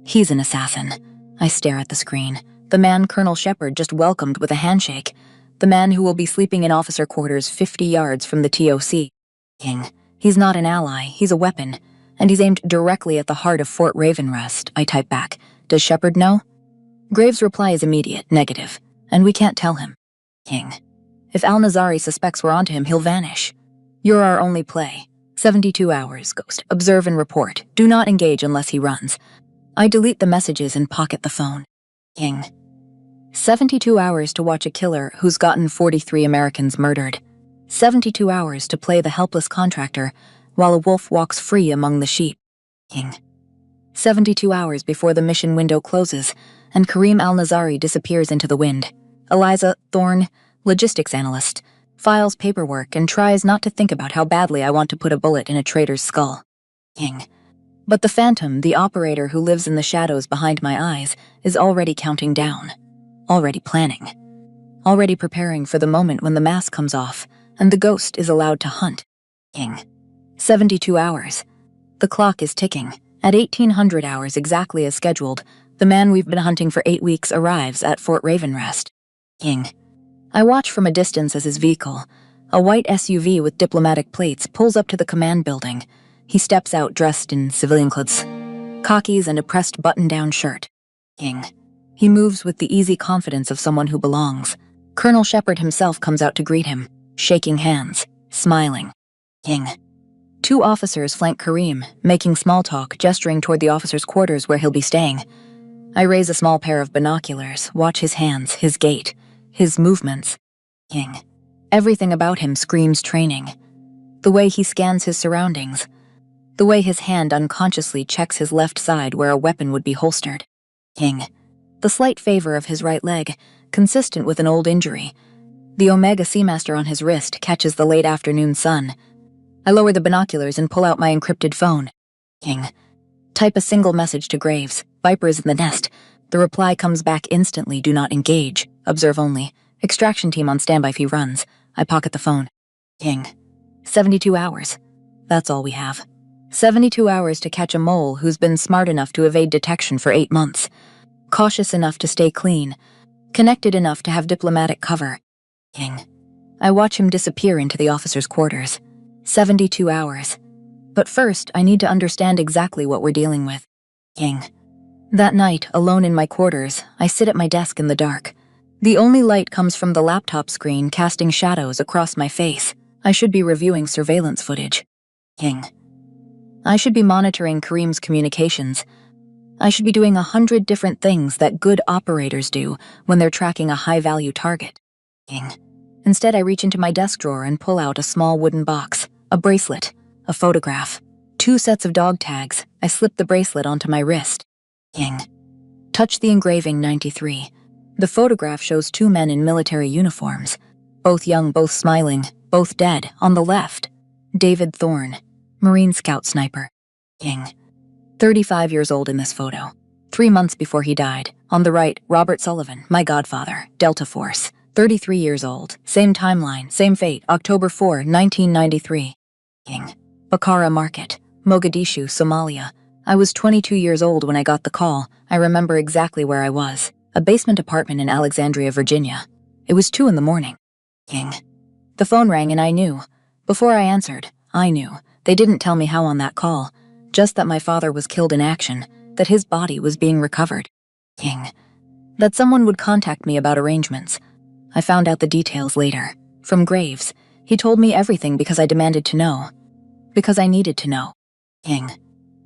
He's an assassin. I stare at the screen. The man Colonel Shepard just welcomed with a handshake. The man who will be sleeping in officer quarters 50 yards from the TOC. King. He's not an ally, he's a weapon. And he's aimed directly at the heart of Fort Ravenrest. I type back. Does Shepard know? Graves' reply is immediate, negative. And we can't tell him. King. If al-Nazari suspects we're onto him, he'll vanish. You're our only play. 72 hours, Ghost. Observe and report. Do not engage unless he runs. I delete the messages and pocket the phone. King. 72 hours to watch a killer who's gotten 43 Americans murdered. 72 hours to play the helpless contractor while a wolf walks free among the sheep. King. 72 hours before the mission window closes and Karim al-Nazari disappears into the wind. Eliza Thorne, logistics analyst. files paperwork, and tries not to think about how badly I want to put a bullet in a traitor's skull. King. But the phantom, the operator who lives in the shadows behind my eyes, is already counting down. Already planning. Already preparing for the moment when the mask comes off and the ghost is allowed to hunt. King. 72 hours. The clock is ticking. At 1800 hours exactly as scheduled, the man we've been hunting for 8 weeks arrives at Fort Ravenrest. King. I watch from a distance as his vehicle, a white SUV with diplomatic plates, pulls up to the command building. He steps out dressed in civilian clothes, khakis and a pressed button-down shirt. King. He moves with the easy confidence of someone who belongs. Colonel Shepard himself comes out to greet him, shaking hands, smiling. King. 2 officers flank Kareem, making small talk, gesturing toward the officers' quarters where he'll be staying. I raise a small pair of binoculars, watch his hands, his gait, his movements. King. Everything about him screams training. The way he scans his surroundings. The way his hand unconsciously checks his left side where a weapon would be holstered. King. The slight favor of his right leg, consistent with an old injury. The Omega Seamaster on his wrist catches the late afternoon sun. I lower the binoculars and pull out my encrypted phone. King. Type a single message to Graves. Viper is in the nest. The reply comes back instantly. Do not engage. Observe only. Extraction team on standby if he runs. I pocket the phone. King. 72 hours. That's all we have. 72 hours to catch a mole who's been smart enough to evade detection for 8 months. Cautious enough to stay clean. Connected enough to have diplomatic cover. King. I watch him disappear into the officers' quarters. 72 hours. But first, I need to understand exactly what we're dealing with. King. That night, alone in my quarters, I sit at my desk in the dark. The only light comes from the laptop screen, casting shadows across my face. I should be reviewing surveillance footage. King. I should be monitoring Kareem's communications. I should be doing 100 different things that good operators do when they're tracking a high-value target. King. Instead, I reach into my desk drawer and pull out a small wooden box, a bracelet, a photograph, 2 sets of dog tags. I slip the bracelet onto my wrist. King. Touch the engraving 93. The photograph shows 2 men in military uniforms. Both young, both smiling, both dead. On the left, David Thorne, Marine Scout sniper. King. 35 years old in this photo. 3 months before he died. On the right, Robert Sullivan, my godfather, Delta Force. 33 years old. Same timeline, same fate, October 4, 1993. King. Bakara Market, Mogadishu, Somalia. I was 22 years old when I got the call. I remember exactly where I was. A basement apartment in Alexandria, Virginia. It was 2 a.m. King. The phone rang and I knew. Before I answered, I knew. They didn't tell me how on that call. Just that my father was killed in action. That his body was being recovered. King. That someone would contact me about arrangements. I found out the details later. From Graves. He told me everything because I demanded to know. Because I needed to know. King.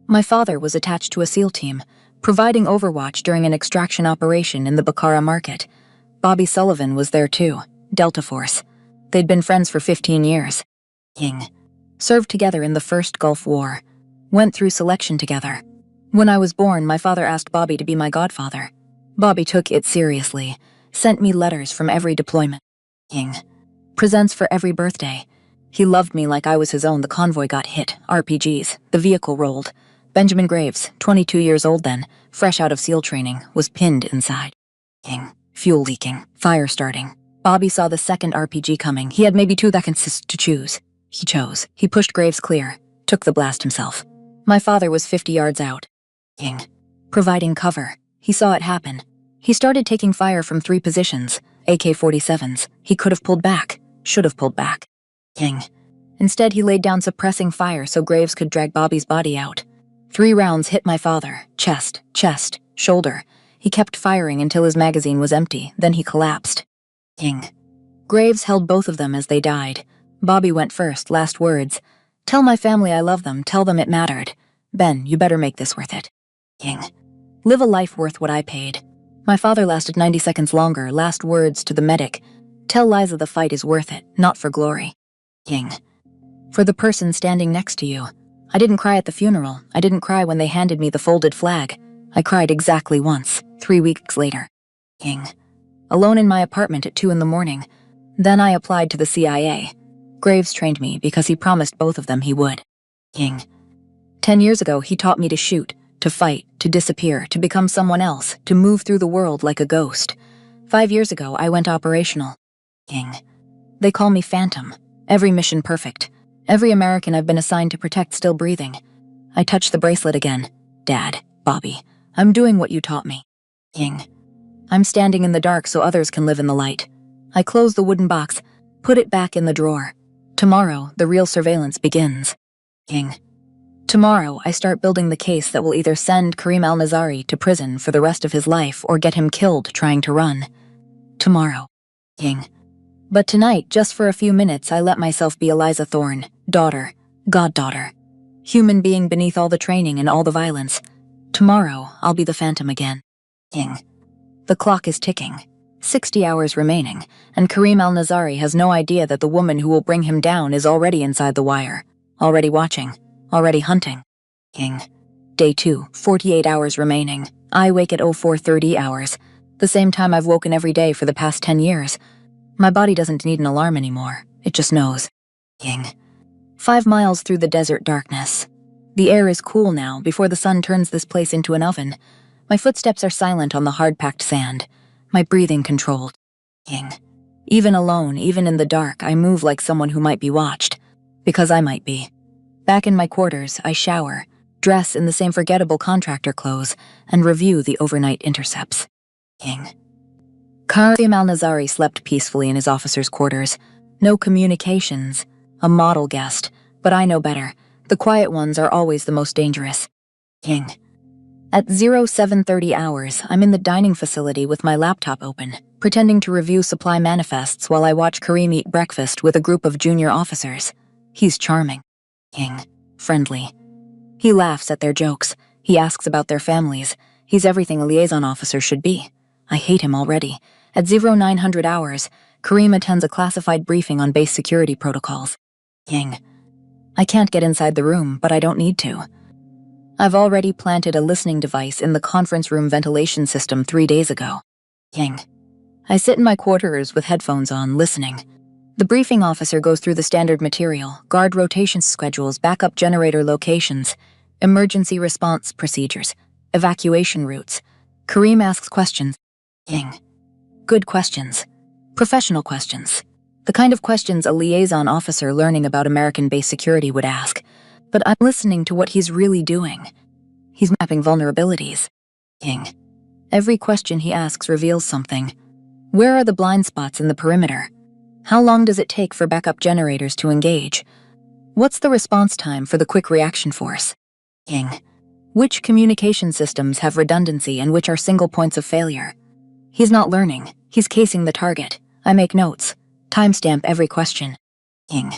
My father was attached to a SEAL team, providing overwatch during an extraction operation in the Bakara market. Bobby Sullivan was there too, Delta Force. They'd been friends for 15 years. King. Served together in the First Gulf War. Went through selection together. When I was born, my father asked Bobby to be my godfather. Bobby took it seriously, sent me letters from every deployment. King. Presents for every birthday. He loved me like I was his own. The convoy got hit, RPGs, the vehicle rolled. Benjamin Graves, 22 years old then, fresh out of SEAL training, was pinned inside. King. Fuel leaking, fire starting. Bobby saw the second RPG coming. He had maybe 2 seconds to choose. He chose. He pushed Graves clear, took the blast himself. My father was 50 yards out. King. Providing cover. He saw it happen. He started taking fire from 3 positions, AK-47s. He could have pulled back, should have pulled back. King. Instead, he laid down suppressing fire so Graves could drag Bobby's body out. 3 rounds hit my father, chest, shoulder. He kept firing until his magazine was empty, then he collapsed. King. Graves held both of them as they died. Bobby went first, last words. Tell my family I love them, tell them it mattered. Ben, you better make this worth it. King. Live a life worth what I paid. My father lasted 90 seconds longer, last words to the medic. Tell Liza the fight is worth it, not for glory. King. For the person standing next to you. I didn't cry at the funeral. I didn't cry when they handed me the folded flag. I cried exactly once, 3 weeks later. King. Alone in my apartment at 2 a.m. Then I applied to the CIA. Graves trained me because he promised both of them he would. King. 10 years ago, he taught me to shoot, to fight, to disappear, to become someone else, to move through the world like a ghost. 5 years ago, I went operational. King. They call me Phantom. Every mission perfect. Every American I've been assigned to protect still breathing. I touched the bracelet again. Dad, Bobby, I'm doing what you taught me. King. I'm standing in the dark so others can live in the light. I close the wooden box, put it back in the drawer. Tomorrow, the real surveillance begins. King. Tomorrow, I start building the case that will either send Karim al-Nazari to prison for the rest of his life or get him killed trying to run. Tomorrow. King. But tonight, just for a few minutes, I let myself be Eliza Thorne, daughter, goddaughter. Human being beneath all the training and all the violence. Tomorrow, I'll be the Phantom again. King. The clock is ticking. 60 hours remaining, and Karim al-Nazari has no idea that the woman who will bring him down is already inside the wire, already watching, already hunting. King. Day 2, 48 hours remaining. I wake at 04:30 hours, the same time I've woken every day for the past 10 years. My body doesn't need an alarm anymore, it just knows. King. 5 miles through the desert darkness. The air is cool now before the sun turns this place into an oven. My footsteps are silent on the hard-packed sand. My breathing controlled. King. Even alone, even in the dark, I move like someone who might be watched. Because I might be. Back in my quarters, I shower, dress in the same forgettable contractor clothes, and review the overnight intercepts. King. Karim al-Nazari slept peacefully in his officer's quarters. No communications. A model guest. But I know better. The quiet ones are always the most dangerous. King. At 07:30 hours, I'm in the dining facility with my laptop open, pretending to review supply manifests while I watch Karim eat breakfast with a group of junior officers. He's charming. King. Friendly. He laughs at their jokes. He asks about their families. He's everything a liaison officer should be. I hate him already. At 0900 hours, Karim attends a classified briefing on base security protocols. King. I can't get inside the room, but I don't need to. I've already planted a listening device in the conference room ventilation system 3 days ago. King. I sit in my quarters with headphones on, listening. The briefing officer goes through the standard material, guard rotation schedules, backup generator locations, emergency response procedures, evacuation routes. Karim asks questions. King. Good questions. Professional questions. The kind of questions a liaison officer learning about American base security would ask. But I'm listening to what he's really doing. He's mapping vulnerabilities. King. Every question he asks reveals something. Where are the blind spots in the perimeter? How long does it take for backup generators to engage? What's the response time for the quick reaction force? King. Which communication systems have redundancy and which are single points of failure? He's not learning. He's casing the target. I make notes. Timestamp every question. King.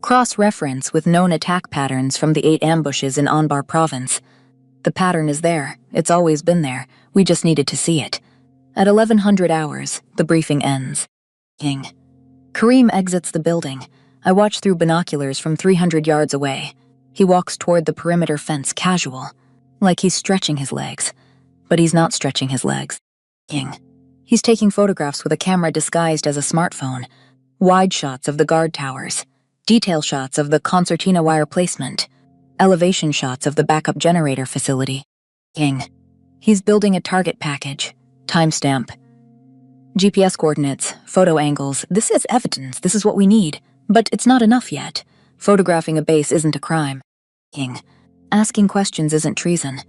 Cross-reference with known attack patterns from the 8 ambushes in Anbar province. The pattern is there. It's always been there. We just needed to see it. At 1100 hours, the briefing ends. King. Karim exits the building. I watch through binoculars from 300 yards away. He walks toward the perimeter fence casual, like he's stretching his legs. But he's not stretching his legs. King. He's taking photographs with a camera disguised as a smartphone. Wide shots of the guard towers. Detail shots of the concertina wire placement. Elevation shots of the backup generator facility. King. He's building a target package. Timestamp. GPS coordinates, photo angles. This is evidence. This is what we need. But it's not enough yet. Photographing a base isn't a crime. King. Asking questions isn't treason.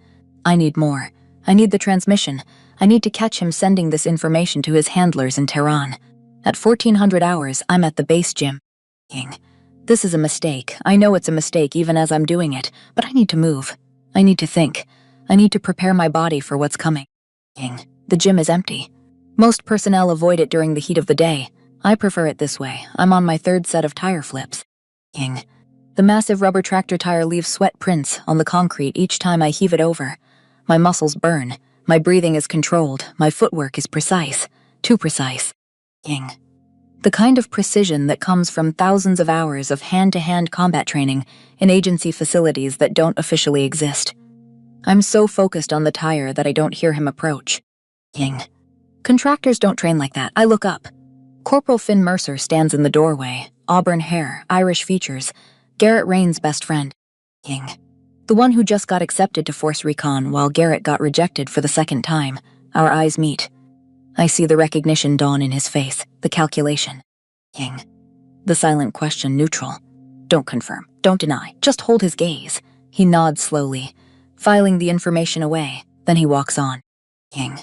I need more. I need the transmission. I need to catch him sending this information to his handlers in Tehran. At 1400 hours, I'm at the base gym. King. This is a mistake. I know it's a mistake even as I'm doing it, but I need to move. I need to think. I need to prepare my body for what's coming. King. The gym is empty. Most personnel avoid it during the heat of the day. I prefer it this way. I'm on my 3rd set of tire flips. King. The massive rubber tractor tire leaves sweat prints on the concrete each time I heave it over. My muscles burn. My breathing is controlled. My footwork is precise. Too precise. King. The kind of precision that comes from thousands of hours of hand-to-hand combat training in agency facilities that don't officially exist. I'm so focused on the tire that I don't hear him approach. King. Contractors don't train like that. I look up. Corporal Finn Mercer stands in the doorway, auburn hair, Irish features, Garrett Rain's best friend. King. The one who just got accepted to Force Recon while Garrett got rejected for the second time. Our eyes meet. I see the recognition dawn in his face, the calculation. King. The silent question neutral. Don't confirm, don't deny, just hold his gaze. He nods slowly, filing the information away, then he walks on. King.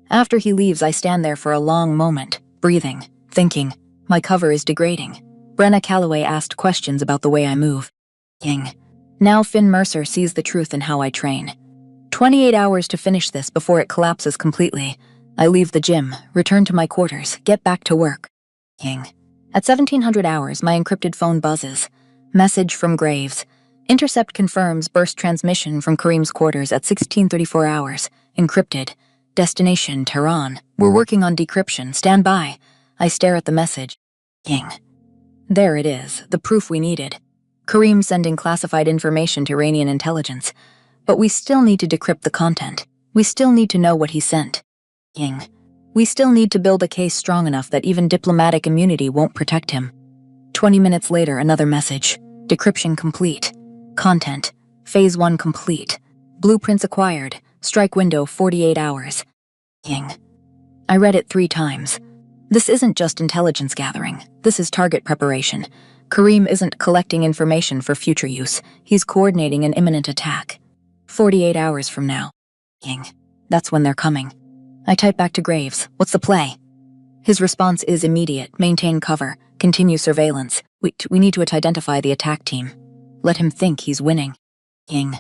After he leaves, I stand there for a long moment, breathing, thinking. My cover is degrading. Brenna Calloway asked questions about the way I move. King. Now Finn Mercer sees the truth in how I train. 28 hours to finish this before it collapses completely. I leave the gym, return to my quarters, get back to work. King. At 1700 hours, my encrypted phone buzzes. Message from Graves. Intercept confirms burst transmission from Kareem's quarters at 1634 hours. Encrypted. Destination, Tehran. We're working on decryption. Stand by. I stare at the message. King. There it is, the proof we needed. Kareem sending classified information to Iranian intelligence. But we still need to decrypt the content. We still need to know what he sent. King. We still need to build a case strong enough that even diplomatic immunity won't protect him. 20 minutes later, another message. Decryption complete. Content. Phase 1 complete. Blueprints acquired. Strike window 48 hours. King. I read it 3 times. This isn't just intelligence gathering. This is target preparation. Kareem isn't collecting information for future use. He's coordinating an imminent attack. 48 hours from now. King. That's when they're coming. I type back to Graves. What's the play? His response is immediate. Maintain cover. Continue surveillance. We need to identify the attack team. Let him think he's winning. King.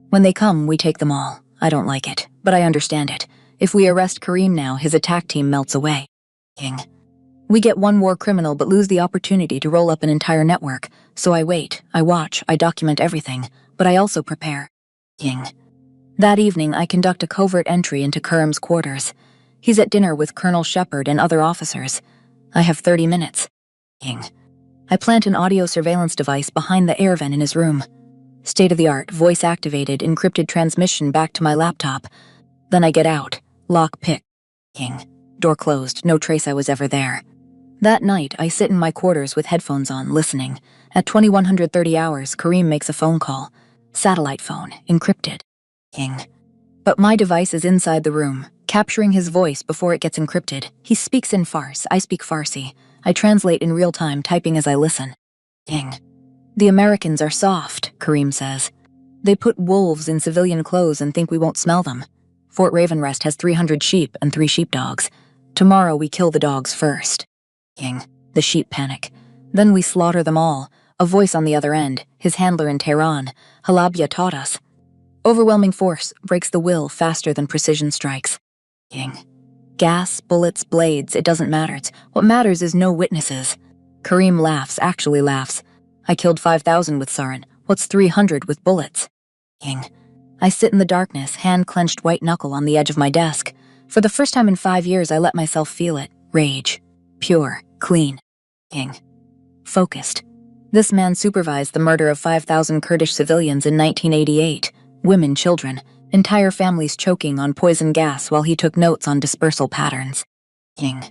When they come, we take them all. I don't like it, but I understand it. If we arrest Kareem now, his attack team melts away. King. We get one war criminal but lose the opportunity to roll up an entire network. So I wait, I watch, I document everything, but I also prepare. King. That evening, I conduct a covert entry into Kareem's quarters. He's at dinner with Colonel Shepard and other officers. I have 30 minutes. King. I plant an audio surveillance device behind the air vent in his room. State-of-the-art, voice-activated, encrypted transmission back to my laptop. Then I get out. Lock pick. King. Door closed, no trace I was ever there. That night, I sit in my quarters with headphones on, listening. At 2130 hours, Kareem makes a phone call. Satellite phone, encrypted. King. But my device is inside the room, capturing his voice before it gets encrypted. He speaks in Fars, I speak Farsi. I translate in real time, typing as I listen. King. The Americans are soft, Kareem says. They put wolves in civilian clothes and think we won't smell them. Fort Ravenrest has 300 sheep and 3 sheepdogs. Tomorrow we kill the dogs first. King. The sheep panic. Then we slaughter them all. A voice on the other end, his handler in Tehran. Halabja taught us. Overwhelming force breaks the will faster than precision strikes. King. Gas, bullets, blades, it doesn't matter. What matters is no witnesses. Kareem laughs, actually laughs. I killed 5,000 with sarin. What's 300 with bullets? King. I sit in the darkness, hand-clenched white knuckle on the edge of my desk. For the first time in 5 years, I let myself feel it. Rage. Pure. Clean. King. Focused. This man supervised the murder of 5,000 Kurdish civilians in 1988. Women, children, entire families choking on poison gas while he took notes on dispersal patterns. King.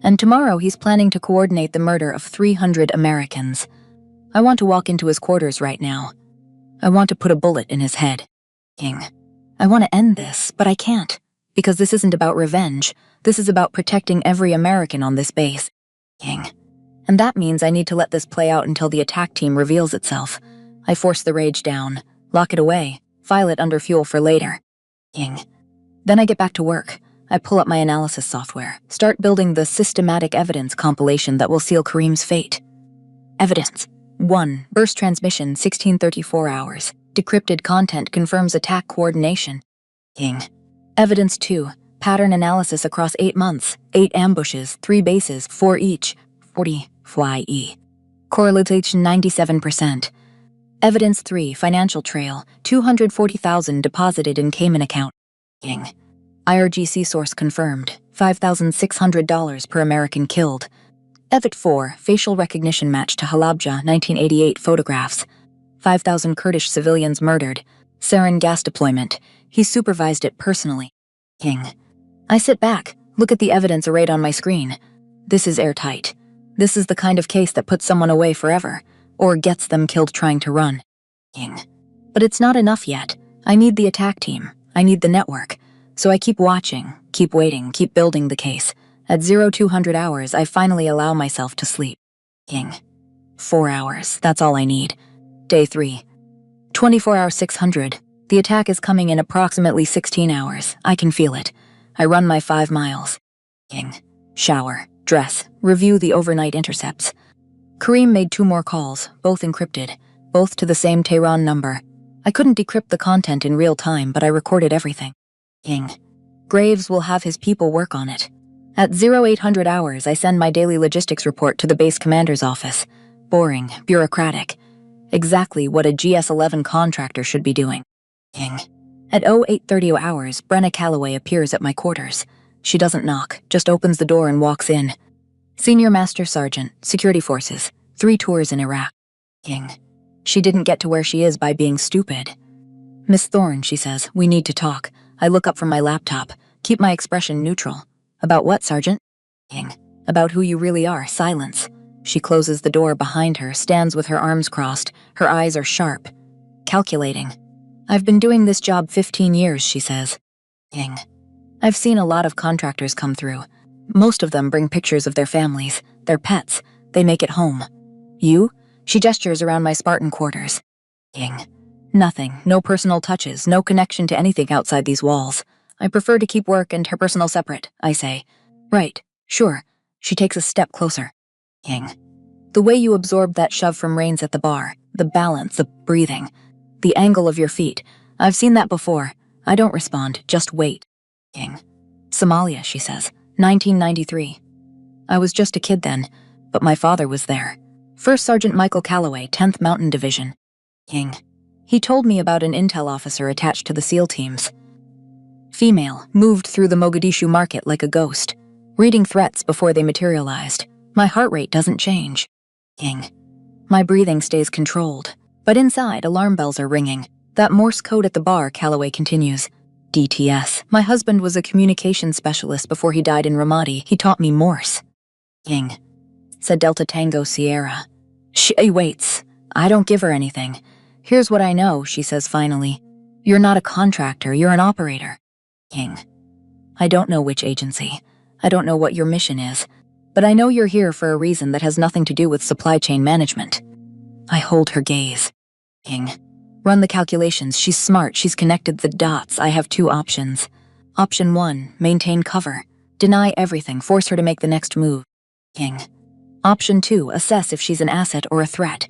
And tomorrow he's planning to coordinate the murder of 300 Americans. I want to walk into his quarters right now. I want to put a bullet in his head. King. I want to end this, but I can't. Because this isn't about revenge. This is about protecting every American on this base. King. And that means I need to let this play out until the attack team reveals itself. I force the rage down, lock it away, file it under fuel for later. King. Then I get back to work. I pull up my analysis software, start building the systematic evidence compilation that will seal Kareem's fate. Evidence. 1. Burst transmission, 1634 hours. Decrypted content confirms attack coordination. King. Evidence 2. Pattern analysis across 8 months. 8 ambushes, 3 bases, 4 each. 40 FYE. Correlation 97%. Evidence 3. Financial trail. 240,000 deposited in Cayman account. King. IRGC source confirmed. $5,600 per American killed. Evid 4. Facial recognition match to Halabja 1988 photographs. 5,000 Kurdish civilians murdered. Sarin gas deployment. He supervised it personally. King. I sit back, look at the evidence arrayed on my screen. This is airtight. This is the kind of case that puts someone away forever, or gets them killed trying to run. But it's not enough yet. I need the attack team. I need the network. So I keep watching, keep waiting, keep building the case. At 0200 hours, I finally allow myself to sleep. 4 hours, that's all I need. Day 3. 24 hours 600. The attack is coming in approximately 16 hours. I can feel it. I run my 5 miles. Shower, dress, review the overnight intercepts. Kareem made 2 more calls, both encrypted, both to the same Tehran number. I couldn't decrypt the content in real time, but I recorded everything. Graves will have his people work on it. At 0800 hours, I send my daily logistics report to the base commander's office. Boring, bureaucratic. Exactly what a GS-11 contractor should be doing. At 0830 hours, Brenna Calloway appears at my quarters. She doesn't knock, just opens the door and walks in. Senior Master Sergeant, Security Forces, 3 tours in Iraq. She didn't get to where she is by being stupid. Miss Thorne, she says, we need to talk. I look up from my laptop, keep my expression neutral. About what, Sergeant? About who you really are, silence. She closes the door behind her, stands with her arms crossed. Her eyes are sharp. Calculating. I've been doing this job 15 years, she says. I've seen a lot of contractors come through. Most of them bring pictures of their families, their pets. They make it home. You? She gestures around my Spartan quarters. Nothing, no personal touches, no connection to anything outside these walls. I prefer to keep work and her personal separate, I say. Right, sure. She takes a step closer. The way you absorbed that shove from Rains at the bar, the balance, the breathing, the angle of your feet. I've seen that before. I don't respond, just wait. Somalia, she says, 1993. I was just a kid then, but my father was there. First Sergeant Michael Calloway, 10th Mountain Division. He told me about an intel officer attached to the SEAL teams. Female, moved through the Mogadishu market like a ghost, reading threats before they materialized. My heart rate doesn't change. My breathing stays controlled, but inside alarm bells are ringing. That Morse code at the bar, Calloway continues. DTS. My husband was a communications specialist before he died in Ramadi. He taught me Morse. Said Delta Tango Sierra. She waits. I don't give her anything. Here's what I know, she says finally. You're not a contractor, you're an operator. I don't know which agency. I don't know what your mission is. But I know you're here for a reason that has nothing to do with supply chain management. I hold her gaze. Run the calculations. She's smart. She's connected the dots. I have 2 options. Option 1, maintain cover. Deny everything. Force her to make the next move. Option 2, assess if she's an asset or a threat.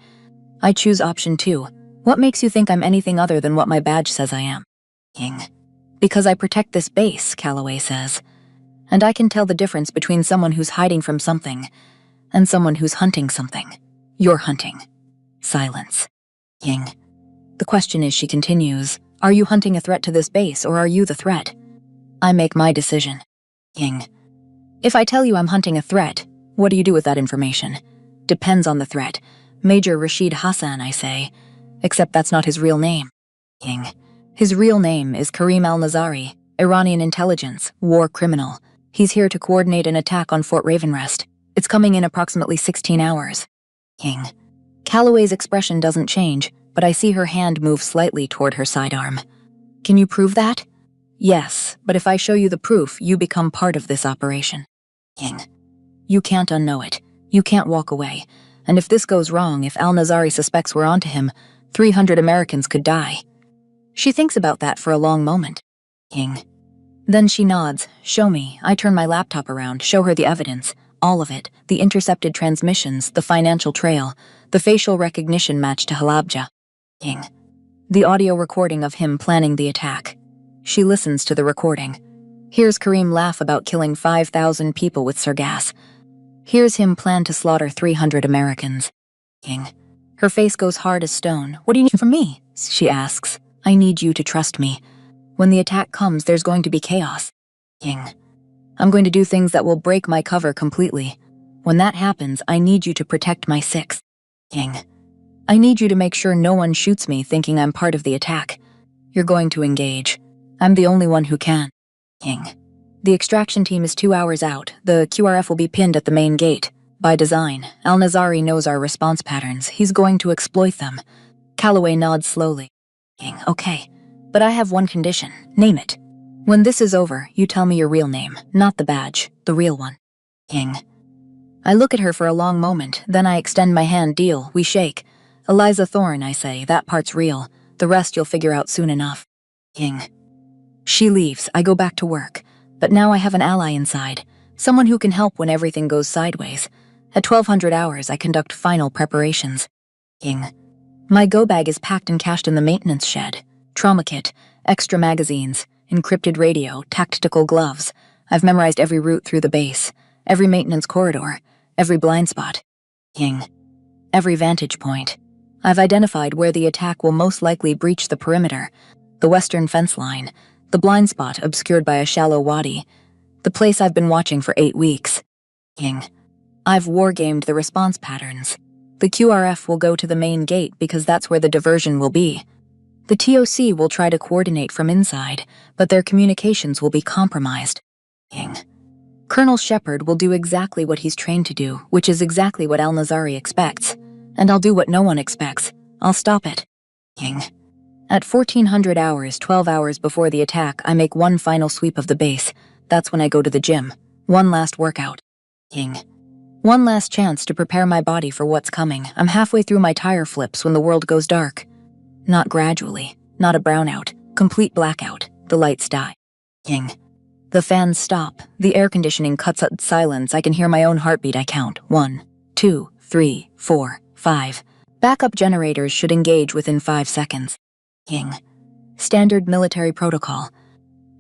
I choose option 2. What makes you think I'm anything other than what my badge says I am? Because I protect this base, Calloway says. And I can tell the difference between someone who's hiding from something and someone who's hunting something. You're hunting. Silence. The question is, she continues, are you hunting a threat to this base or are you the threat? I make my decision. If I tell you I'm hunting a threat, what do you do with that information? Depends on the threat. Major Rashid Hassan, I say. Except that's not his real name. His real name is Kareem al-Nazari, Iranian intelligence, war criminal. He's here to coordinate an attack on Fort Ravenrest. It's coming in approximately 16 hours. Calloway's expression doesn't change, but I see her hand move slightly toward her sidearm. Can you prove that? Yes, but if I show you the proof, you become part of this operation. You can't unknow it. You can't walk away. And if this goes wrong, if al-Nazari suspects we're onto him, 300 Americans could die. She thinks about that for a long moment. Then she nods. Show me. I turn my laptop around, show her the evidence. All of it. The intercepted transmissions, the financial trail, the facial recognition match to Halabja. The audio recording of him planning the attack. She listens to the recording. Hears Kareem laugh about killing 5,000 people with Sargass. Hears him plan to slaughter 300 Americans. Her face goes hard as stone. What do you need from me? She asks. I need you to trust me. When the attack comes, there's going to be chaos. I'm going to do things that will break my cover completely. When that happens, I need you to protect my 6th. I need you to make sure no one shoots me thinking I'm part of the attack. You're going to engage. I'm the only one who can. The extraction team is 2 hours out. The QRF will be pinned at the main gate. By design, Al-Nazari knows our response patterns. He's going to exploit them. Calloway nods slowly. Okay, but I have one condition. Name it. When this is over, you tell me your real name, not the badge, the real one. King. I look at her for a long moment, then I extend my hand. Deal, we shake. Eliza Thorne, I say, that part's real. The rest you'll figure out soon enough. King. She leaves, I go back to work. But now I have an ally inside. Someone who can help when everything goes sideways. At 1200 hours, I conduct final preparations. King. My go bag is packed and cached in the maintenance shed. Trauma kit, extra magazines, encrypted radio, tactical gloves. I've memorized every route through the base, every maintenance corridor, every blind spot. King. Every vantage point. I've identified where the attack will most likely breach the perimeter, the western fence line, the blind spot obscured by a shallow wadi, the place I've been watching for 8 weeks. King. I've wargamed the response patterns. The QRF will go to the main gate because that's where the diversion will be. The TOC will try to coordinate from inside, but their communications will be compromised. King. Colonel Shepard will do exactly what he's trained to do, which is exactly what Al-Nazari expects. And I'll do what no one expects. I'll stop it. King. At 1400 hours, 12 hours before the attack, I make one final sweep of the base. That's when I go to the gym. One last workout. King. One last chance to prepare my body for what's coming. I'm halfway through my tire flips when the world goes dark. Not gradually, not a brownout, complete blackout. The lights die. King. The fans stop. The air conditioning cuts out silence. I can hear my own heartbeat. I count. 1, 2, 3, 4, 5. Backup generators should engage within 5 seconds. King. Standard military protocol.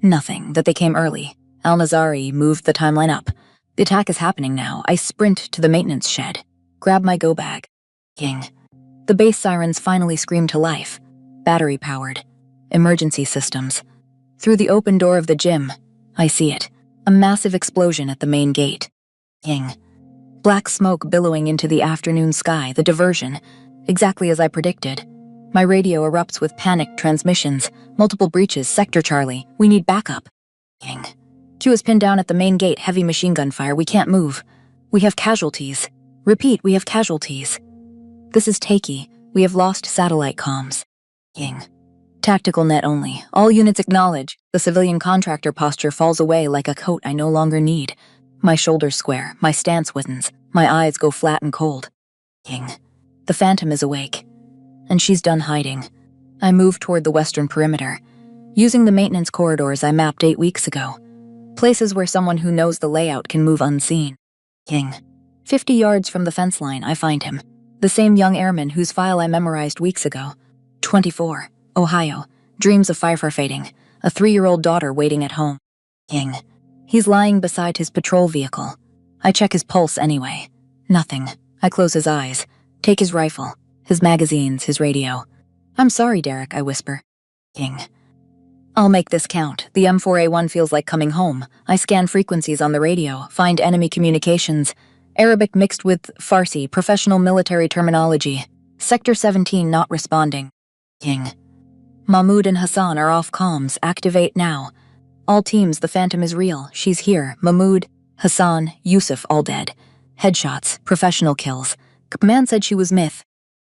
Nothing, that they came early. Al-Nazari moved the timeline up. The attack is happening now. I sprint to the maintenance shed. Grab my go bag. King. The base sirens finally scream to life. Battery-powered. Emergency systems. Through the open door of the gym, I see it. A massive explosion at the main gate. King. Black smoke billowing into the afternoon sky, the diversion. Exactly as I predicted. My radio erupts with panicked transmissions. Multiple breaches, Sector Charlie. We need backup. King. Q is pinned down at the main gate, heavy machine gun fire. We can't move. We have casualties. Repeat, we have casualties. This is Takey. We have lost satellite comms. King. Tactical net only. All units acknowledge. The civilian contractor posture falls away like a coat I no longer need. My shoulders square, my stance widens, my eyes go flat and cold. King. The Phantom is awake. And she's done hiding. I move toward the western perimeter, using the maintenance corridors I mapped 8 weeks ago. Places where someone who knows the layout can move unseen. King. 50 yards from the fence line, I find him. The same young airman whose file I memorized weeks ago. 24, Ohio. Dreams of firefighting. A 3-year-old daughter waiting at home. King. He's lying beside his patrol vehicle. I check his pulse anyway. Nothing. I close his eyes. Take his rifle. His magazines, his radio. I'm sorry, Derek, I whisper. King. I'll make this count. The M4A1 feels like coming home. I scan frequencies on the radio, find enemy communications. Arabic mixed with Farsi, professional military terminology. Sector 17 not responding. King. Mahmoud and Hassan are off comms. Activate now. All teams, the Phantom is real. She's here. Mahmoud, Hassan, Yusuf, all dead. Headshots, professional kills. Command said she was myth.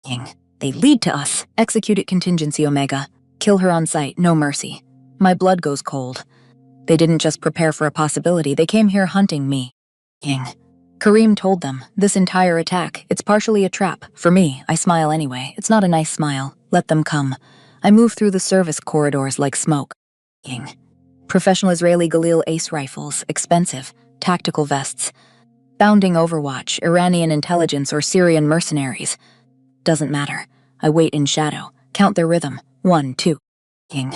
King. They lead to us. Execute it, contingency Omega. Kill her on sight, no mercy. My blood goes cold. They didn't just prepare for a possibility, they came here hunting me. King. Kareem told them, this entire attack, it's partially a trap. For me, I smile anyway. It's not a nice smile. Let them come. I move through the service corridors like smoke. King. Professional Israeli Galil ace rifles, expensive, tactical vests. Bounding Overwatch, Iranian intelligence or Syrian mercenaries. Doesn't matter. I wait in shadow, count their rhythm. 1, 2. King.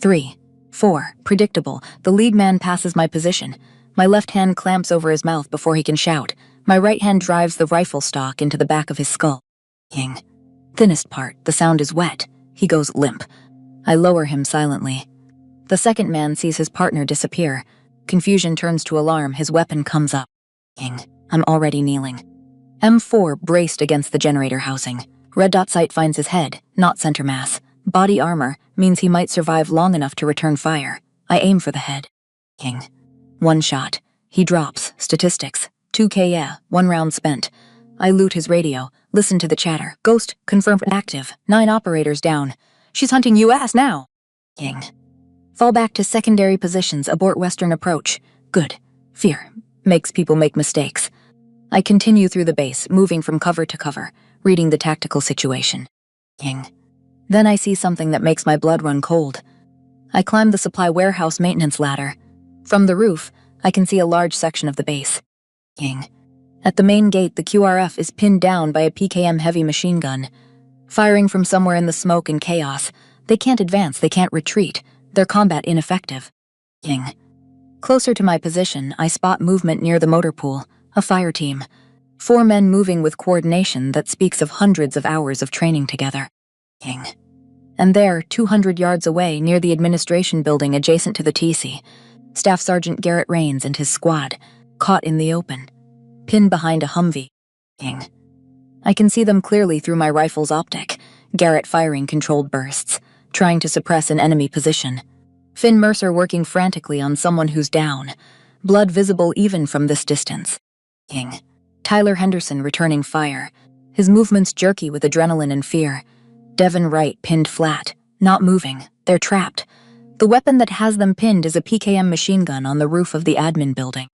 3, 4. Predictable. The lead man passes my position. My left hand clamps over his mouth before he can shout. My right hand drives the rifle stock into the back of his skull. King. Thinnest part. The sound is wet. He goes limp. I lower him silently. The second man sees his partner disappear. Confusion turns to alarm. His weapon comes up. King. I'm already kneeling. M4 braced against the generator housing. Red dot sight finds his head, not center mass. Body armor means he might survive long enough to return fire. I aim for the head. King. One shot. He drops. Statistics. 2K, yeah. 1 round spent. I loot his radio. Listen to the chatter. Ghost, confirmed active. 9 operators down. She's hunting US now. King. Fall back to secondary positions. Abort western approach. Good. Fear. Makes people make mistakes. I continue through the base, moving from cover to cover, reading the tactical situation. King. Then I see something that makes my blood run cold. I climb the supply warehouse maintenance ladder. From the roof, I can see a large section of the base. King. At the main gate, the QRF is pinned down by a PKM heavy machine gun. Firing from somewhere in the smoke and chaos. They can't advance, they can't retreat. Their combat ineffective. King. Closer to my position, I spot movement near the motor pool, a fire team. 4 men moving with coordination that speaks of hundreds of hours of training together. King. And there, 200 yards away, near the administration building adjacent to the TC, Staff Sergeant Garrett Rains and his squad, caught in the open, pinned behind a Humvee. King. I can see them clearly through my rifle's optic, Garrett firing controlled bursts, trying to suppress an enemy position. Finn Mercer working frantically on someone who's down, blood visible even from this distance. King. Tyler Henderson returning fire, his movements jerky with adrenaline and fear. Devin Wright pinned flat, not moving, they're trapped. The weapon that has them pinned is a PKM machine gun on the roof of the admin building.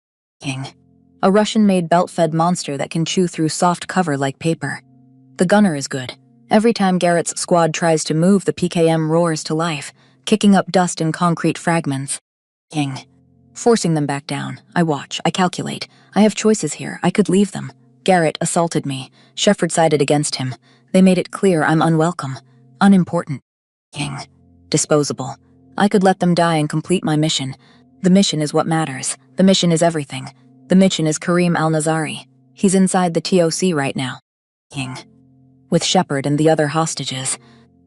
King. A Russian-made belt-fed monster that can chew through soft cover like paper. The gunner is good. Every time Garrett's squad tries to move, the PKM roars to life, kicking up dust and concrete fragments. King. Forcing them back down. I watch, I calculate. I have choices here, I could leave them. Garrett assaulted me. Shepard sided against him. They made it clear I'm unwelcome. Unimportant. King. Disposable. I could let them die and complete my mission. The mission is what matters. The mission is everything. The mission is Kareem Al-Nazari. He's inside the TOC right now. King. With Shepard and the other hostages.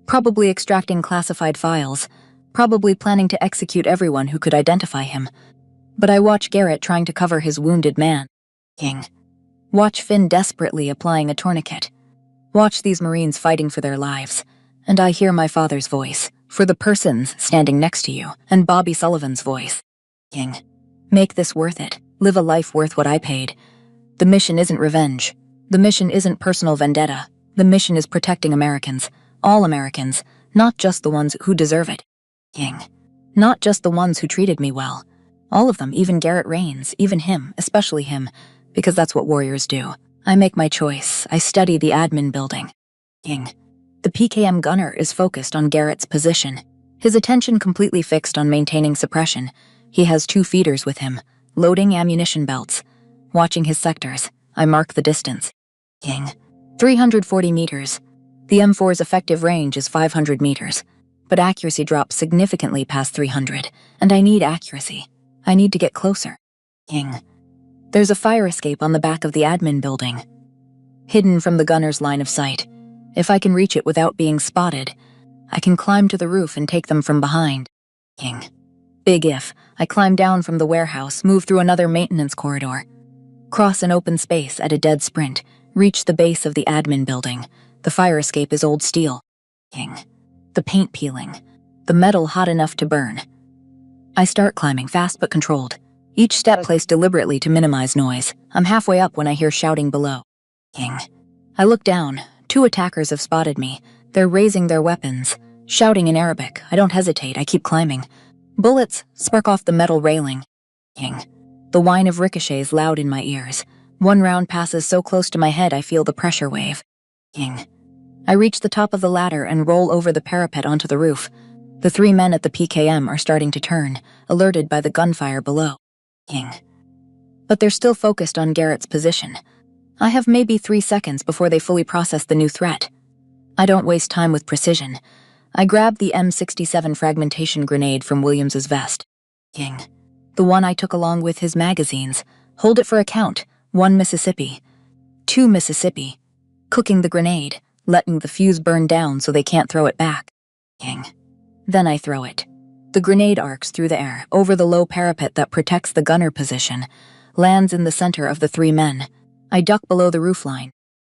Probably extracting classified files. Probably planning to execute everyone who could identify him. But I watch Garrett trying to cover his wounded man. King. Watch Finn desperately applying a tourniquet. Watch these Marines fighting for their lives. And I hear my father's voice, for the persons standing next to you, and Bobby Sullivan's voice. King. Make this worth it. Live a life worth what I paid. The mission isn't revenge. The mission isn't personal vendetta. The mission is protecting Americans. All Americans. Not just the ones who deserve it. King. Not just the ones who treated me well. All of them, even Garrett Rains, even him, especially him, because that's what warriors do. I make my choice. I study the admin building. King. The PKM gunner is focused on Garrett's position. His attention completely fixed on maintaining suppression. He has 2 feeders with him, loading ammunition belts. Watching his sectors, I mark the distance. King. 340 meters. The M4's effective range is 500 meters, but accuracy drops significantly past 300, and I need accuracy. I need to get closer. King. There's a fire escape on the back of the admin building, hidden from the gunner's line of sight. If I can reach it without being spotted, I can climb to the roof and take them from behind. King. Big if. I climb down from the warehouse, move through another maintenance corridor, cross an open space at a dead sprint, reach the base of the admin building. The fire escape is old steel. King. The paint peeling. The metal hot enough to burn. I start climbing, fast but controlled. Each step placed deliberately to minimize noise. I'm halfway up when I hear shouting below. King. I look down. 2 attackers have spotted me. They're raising their weapons, shouting in Arabic. I don't hesitate, I keep climbing. Bullets spark off the metal railing. King. The whine of ricochets loud in my ears. 1 round passes so close to my head I feel the pressure wave. King. I reach the top of the ladder and roll over the parapet onto the roof. The 3 men at the PKM are starting to turn, alerted by the gunfire below. King. But they're still focused on Garrett's position. I have maybe 3 seconds before they fully process the new threat. I don't waste time with precision. I grab the M67 fragmentation grenade from Williams's vest. King. The one I took along with his magazines. Hold it for a count. 1 Mississippi. 2 Mississippi. Cooking the grenade, letting the fuse burn down so they can't throw it back. King. Then I throw it. The grenade arcs through the air, over the low parapet that protects the gunner position, lands in the center of the 3 men. I duck below the roofline.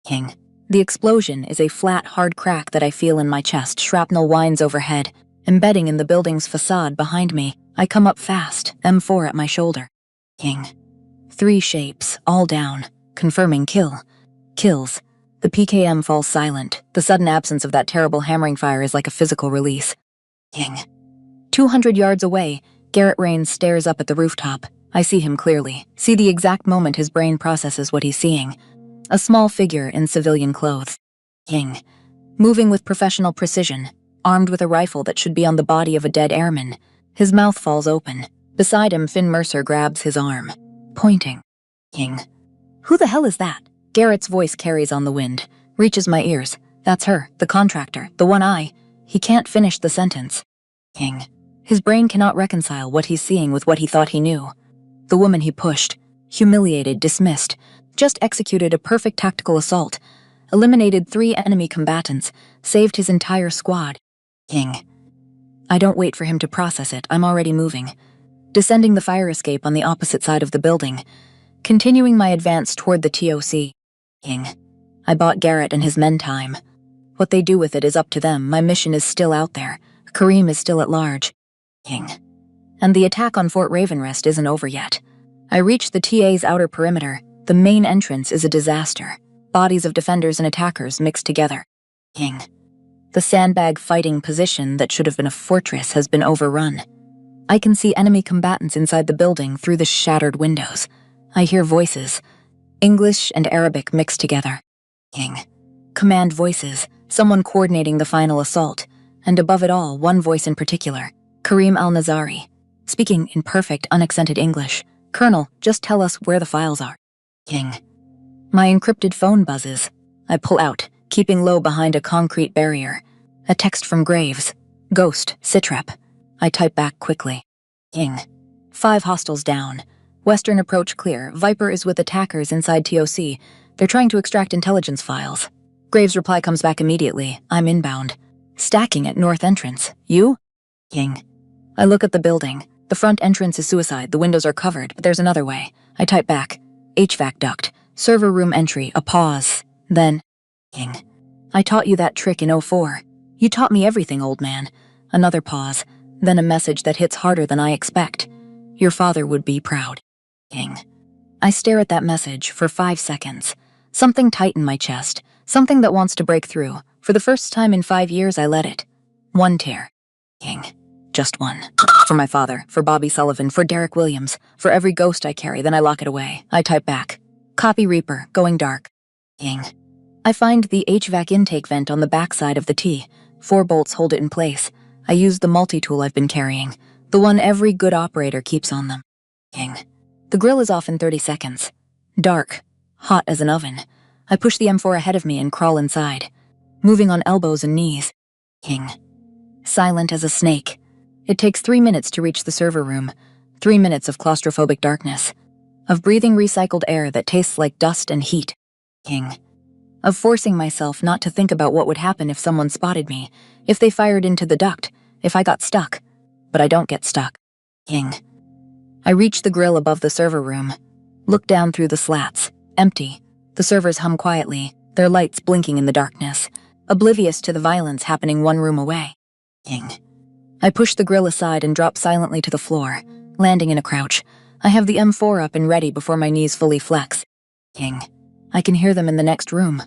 King. The explosion is a flat, hard crack that I feel in my chest. Shrapnel whines overhead, embedding in the building's facade behind me. I come up fast, M4 at my shoulder. King. 3 shapes, all down, confirming kill. Kills. The PKM falls silent. The sudden absence of that terrible hammering fire is like a physical release. King. 200 yards away, Garrett Rains stares up at the rooftop. I see him clearly, see the exact moment his brain processes what he's seeing. A small figure in civilian clothes. King. Moving with professional precision, armed with a rifle that should be on the body of a dead airman. His mouth falls open. Beside him, Finn Mercer grabs his arm, pointing. King. Who the hell is that? Garrett's voice carries on the wind, reaches my ears. That's her, the contractor, the one eye. He can't finish the sentence. King. His brain cannot reconcile what he's seeing with what he thought he knew. The woman he pushed, humiliated, dismissed, just executed a perfect tactical assault, eliminated 3 enemy combatants, saved his entire squad. King. I don't wait for him to process it, I'm already moving. Descending the fire escape on the opposite side of the building, continuing my advance toward the TOC. King. I bought Garrett and his men time. What they do with it is up to them, my mission is still out there. Kareem is still at large. King. And the attack on Fort Ravenrest isn't over yet. I reach the TA's outer perimeter. The main entrance is a disaster. Bodies of defenders and attackers mixed together. King. The sandbag fighting position that should have been a fortress has been overrun. I can see enemy combatants inside the building through the shattered windows. I hear voices. English and Arabic mixed together. King. Command voices, someone coordinating the final assault. And above it all, one voice in particular, Kareem al-Nazari, speaking in perfect, unaccented English. Colonel, just tell us where the files are. King. My encrypted phone buzzes. I pull out, keeping low behind a concrete barrier. A text from Graves. Ghost, Sitrep. I type back quickly. King. 5 hostiles down. Western approach clear. Viper is with attackers inside TOC. They're trying to extract intelligence files. Graves' reply comes back immediately. I'm inbound. Stacking at north entrance. You? King. I look at the building. The front entrance is suicide. The windows are covered, but there's another way. I type back. HVAC duct. Server room entry. A pause. Then. King. I taught you that trick in 04. You taught me everything, old man. Another pause. Then a message that hits harder than I expect. Your father would be proud. King. I stare at that message for 5 seconds. Something tight in my chest. Something that wants to break through. For the first time in 5 years, I let it. 1 tear. King. Just 1. For my father, for Bobby Sullivan, for Derek Williams, for every ghost I carry, then I lock it away. I type back. Copy Reaper, going dark. King. I find the HVAC intake vent on the backside of the T. 4 bolts hold it in place. I use the multi-tool I've been carrying, the one every good operator keeps on them. King. The grill is off in 30 seconds. Dark. Hot as an oven. I push the M4 ahead of me and crawl inside, moving on elbows and knees. King. Silent as a snake. It takes 3 minutes to reach the server room. 3 minutes of claustrophobic darkness. Of breathing recycled air that tastes like dust and heat. King. Of forcing myself not to think about what would happen if someone spotted me, if they fired into the duct, if I got stuck. But I don't get stuck. King. I reach the grill above the server room. Look down through the slats. Empty. The servers hum quietly, their lights blinking in the darkness, oblivious to the violence happening 1 room away. King. I push the grill aside and drop silently to the floor, landing in a crouch. I have the M4 up and ready before my knees fully flex. King. I can hear them in the next room.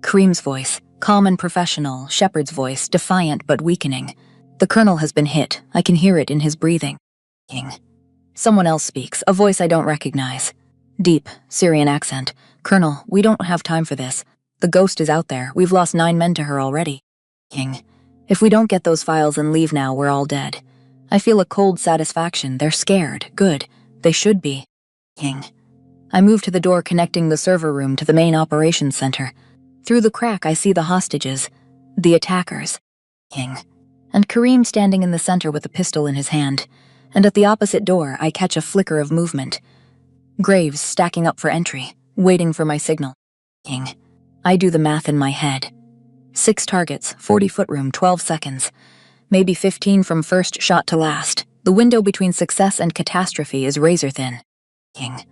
Kareem's voice, calm and professional. Shepard's voice, defiant but weakening. The colonel has been hit. I can hear it in his breathing. King. Someone else speaks, a voice I don't recognize. Deep, Syrian accent. Colonel, we don't have time for this. The ghost is out there. We've lost 9 men to her already. King. If we don't get those files and leave now, we're all dead. I feel a cold satisfaction. They're scared. Good. They should be. King. I move to the door connecting the server room to the main operations center. Through the crack, I see the hostages. The attackers. King. And Kareem standing in the center with a pistol in his hand. And at the opposite door, I catch a flicker of movement. Graves stacking up for entry, waiting for my signal. King. I do the math in my head. 6 targets, 40-foot room, 12 seconds. Maybe 15 from first shot to last. The window between success and catastrophe is razor thin. King.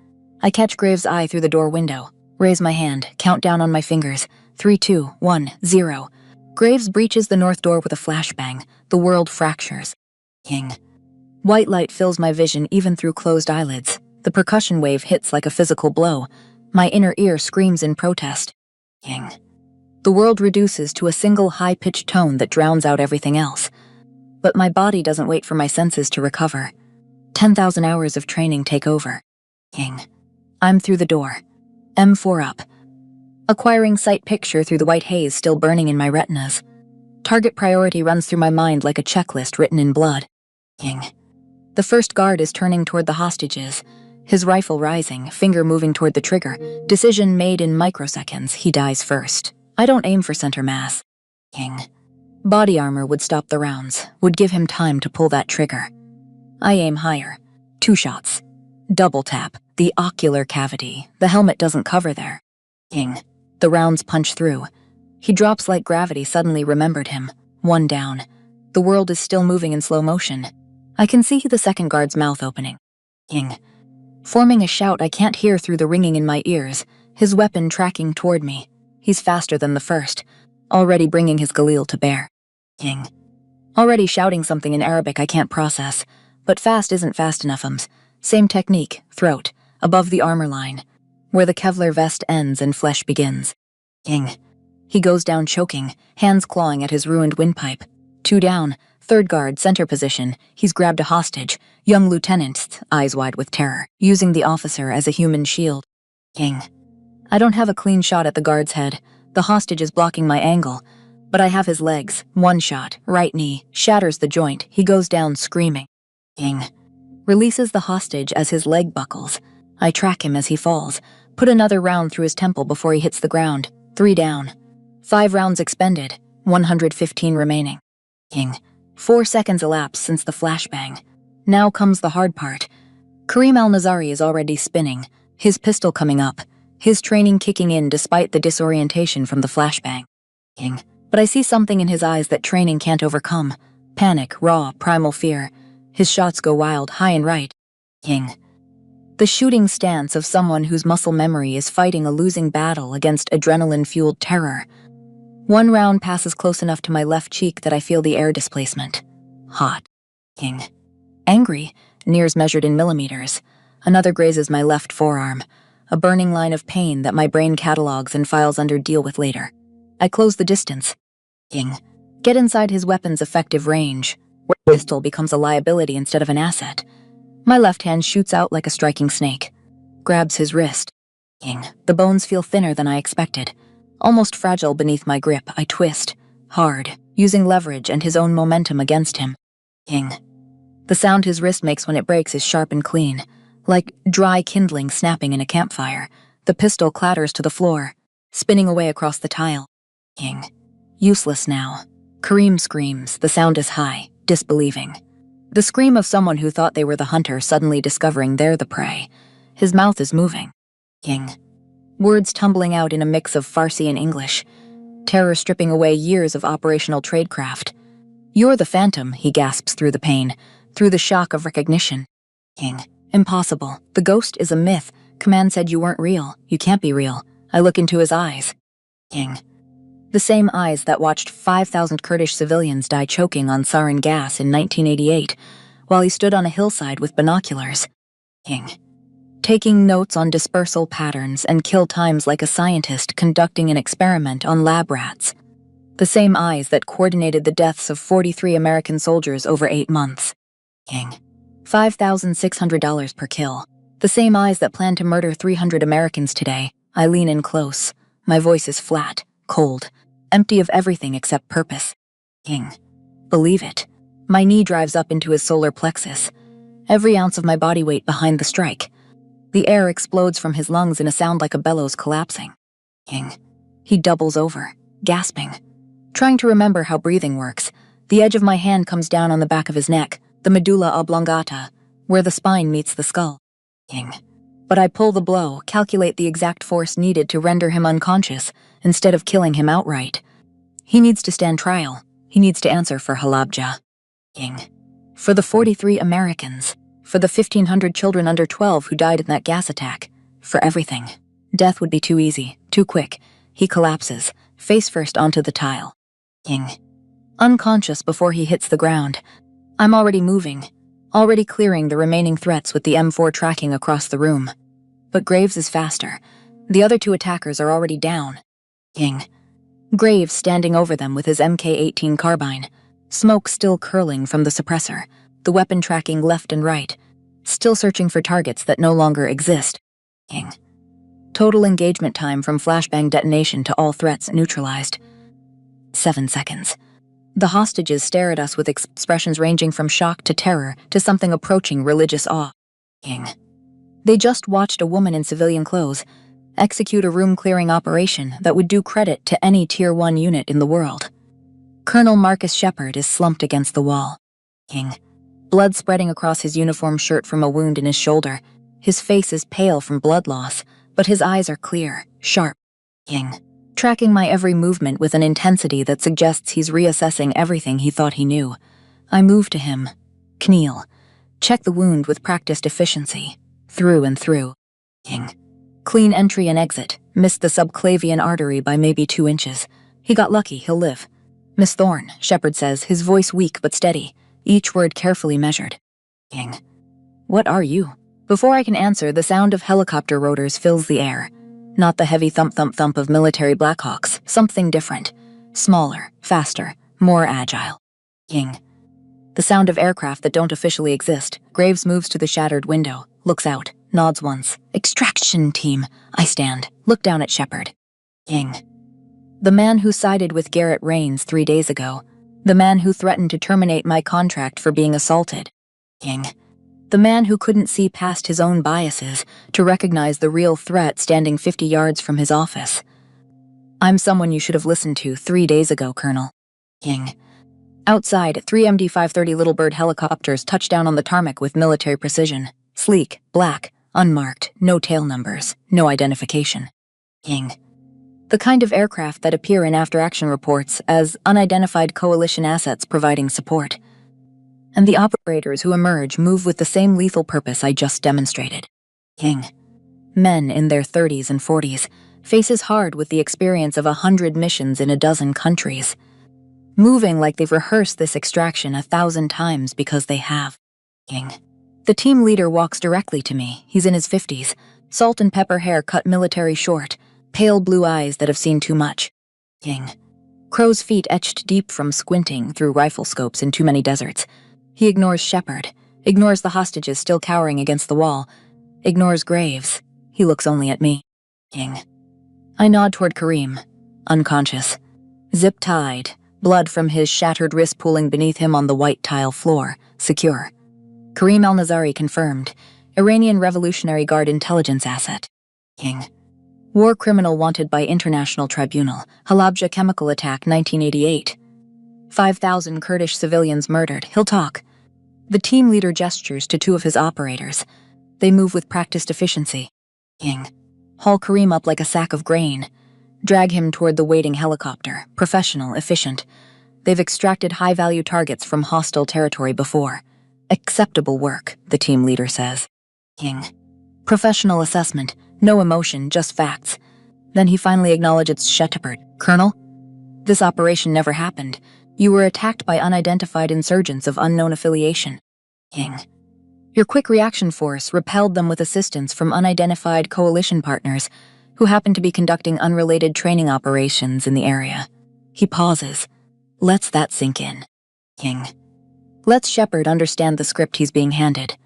I catch Graves' eye through the door window. Raise my hand, count down on my fingers. 3, 2, 1, 0. Graves breaches the north door with a flashbang. The world fractures. King. White light fills my vision even through closed eyelids. The percussion wave hits like a physical blow. My inner ear screams in protest. King. The world reduces to a single high-pitched tone that drowns out everything else. But my body doesn't wait for my senses to recover. 10,000 hours of training take over. King. I'm through the door. M4 up. Acquiring sight picture through the white haze still burning in my retinas. Target priority runs through my mind like a checklist written in blood. King. The first guard is turning toward the hostages. His rifle rising, finger moving toward the trigger. Decision made in microseconds, he dies first. I don't aim for center mass. King. Body armor would stop the rounds, would give him time to pull that trigger. I aim higher. 2 shots. Double tap. The ocular cavity. The helmet doesn't cover there. King. The rounds punch through. He drops like gravity suddenly remembered him. 1 down. The world is still moving in slow motion. I can see the second guard's mouth opening. King. Forming a shout I can't hear through the ringing in my ears, his weapon tracking toward me. He's faster than the first, already bringing his Galil to bear. King. Already shouting something in Arabic I can't process, but fast isn't fast enough. Same technique, throat, above the armor line, where the Kevlar vest ends and flesh begins. King. He goes down choking, hands clawing at his ruined windpipe. 2 down, third guard, center position. He's grabbed a hostage, young lieutenant, eyes wide with terror, using the officer as a human shield. King. I don't have a clean shot at the guard's head. The hostage is blocking my angle, but I have his legs. 1 shot, right knee, shatters the joint. He goes down screaming. King. Releases the hostage as his leg buckles. I track him as he falls, put another round through his temple before he hits the ground. 3 down. 5 rounds expended, 115 remaining. King. 4 seconds elapsed since the flashbang. Now comes the hard part. Kareem al-Nazari is already spinning, his pistol coming up, his training kicking in despite the disorientation from the flashbang. King. But I see something in his eyes that training can't overcome. Panic, raw, primal fear. His shots go wild, high and right. King. The shooting stance of someone whose muscle memory is fighting a losing battle against adrenaline-fueled terror. 1 round passes close enough to my left cheek that I feel the air displacement. Hot. King. Angry, nears measured in millimeters. Another grazes my left forearm. A burning line of pain that my brain catalogs and files under deal with later. I close the distance. King. Get inside his weapon's effective range, where the pistol becomes a liability instead of an asset. My left hand shoots out like a striking snake. Grabs his wrist. King. The bones feel thinner than I expected. Almost fragile beneath my grip, I twist. Hard, using leverage and his own momentum against him. King. The sound his wrist makes when it breaks is sharp and clean. Like dry kindling snapping in a campfire. The pistol clatters to the floor, spinning away across the tile. King. Useless now. Kareem screams, the sound is high, disbelieving. The scream of someone who thought they were the hunter suddenly discovering they're the prey. His mouth is moving. King. Words tumbling out in a mix of Farsi and English. Terror stripping away years of operational tradecraft. You're the phantom, he gasps through the pain, through the shock of recognition. King. Impossible. The ghost is a myth. Command said you weren't real. You can't be real. I look into his eyes. King. The same eyes that watched 5,000 Kurdish civilians die choking on sarin gas in 1988, while he stood on a hillside with binoculars. King. Taking notes on dispersal patterns and kill times like a scientist conducting an experiment on lab rats. The same eyes that coordinated the deaths of 43 American soldiers over 8 months. King. $5,600 per kill. The same eyes that planned to murder 300 Americans today. I lean in close. My voice is flat, cold, empty of everything except purpose. King. Believe it. My knee drives up into his solar plexus. Every ounce of my body weight behind the strike. The air explodes from his lungs in a sound like a bellows collapsing. King. He doubles over, gasping. Trying to remember how breathing works, the edge of my hand comes down on the back of his neck, the medulla oblongata, where the spine meets the skull. King. But I pull the blow, calculate the exact force needed to render him unconscious, instead of killing him outright. He needs to stand trial. He needs to answer for Halabja. King. For the 43 Americans. For the 1,500 children under 12 who died in that gas attack. For everything. Death would be too easy, too quick. He collapses, face first onto the tile. King. Unconscious before he hits the ground. I'm already moving. already clearing the remaining threats with the M4 tracking across the room. But Graves is faster. The other 2 attackers are already down. King. Graves standing over them with his MK-18 carbine, smoke still curling from the suppressor, the weapon tracking left and right, still searching for targets that no longer exist. King. Total engagement time from flashbang detonation to all threats neutralized. 7 seconds. The hostages stare at us with expressions ranging from shock to terror to something approaching religious awe. King. They just watched a woman in civilian clothes execute a room-clearing operation that would do credit to any Tier 1 unit in the world. Colonel Marcus Shepard is slumped against the wall. King. Blood spreading across his uniform shirt from a wound in his shoulder. His face is pale from blood loss, but his eyes are clear, sharp. King. Tracking my every movement with an intensity that suggests he's reassessing everything he thought he knew. I move to him. Kneel. Check the wound with practiced efficiency. Through and through. King. Clean entry and exit. Missed the subclavian artery by maybe 2 inches. He got lucky, he'll live. Miss Thorne, Shepard says, his voice weak but steady, each word carefully measured. King. What are you? Before I can answer, the sound of helicopter rotors fills the air. Not the heavy thump-thump-thump of military Blackhawks, something different. Smaller, faster, more agile. King. The sound of aircraft that don't officially exist. Graves moves to the shattered window, looks out, nods once. Extraction team. I stand, look down at Shepard. King. The man who sided with Garrett Rains 3 days ago. The man who threatened to terminate my contract for being assaulted. King. The man who couldn't see past his own biases to recognize the real threat standing 50 yards from his office. I'm someone you should have listened to 3 days ago, Colonel. King. Outside, 3 MD-530 Little Bird helicopters touch down on the tarmac with military precision. Sleek, black, unmarked, no tail numbers, no identification. King. The kind of aircraft that appear in after-action reports as unidentified coalition assets providing support. And the operators who emerge move with the same lethal purpose I just demonstrated. King. Men in their 30s and 40s, faces hard with the experience of 100 missions in a dozen countries. Moving like they've rehearsed this extraction 1,000 times because they have. King. The team leader walks directly to me. He's in his 50s, salt and pepper hair cut military short, pale blue eyes that have seen too much. King. Crow's feet etched deep from squinting through rifle scopes in too many deserts. He ignores Shepard, ignores the hostages still cowering against the wall, ignores Graves. He looks only at me. King. I nod toward Kareem, unconscious. Zip-tied, blood from his shattered wrist pooling beneath him on the white tile floor, secure. Kareem al-Nazari confirmed, Iranian Revolutionary Guard intelligence asset. King. War criminal wanted by International Tribunal, Halabja chemical attack 1988. 5,000 Kurdish civilians murdered. He'll talk. The team leader gestures to 2 of his operators. They move with practiced efficiency. King. Haul Kareem up like a sack of grain. Drag him toward the waiting helicopter. Professional, efficient. They've extracted high-value targets from hostile territory before. Acceptable work, the team leader says. King. Professional assessment. No emotion, just facts. Then he finally acknowledges Shepard. Colonel? This operation never happened. You were attacked by unidentified insurgents of unknown affiliation. King. Your quick reaction force repelled them with assistance from unidentified coalition partners who happened to be conducting unrelated training operations in the area. He pauses. Lets that sink in. King. Lets Shepard understand the script he's being handed.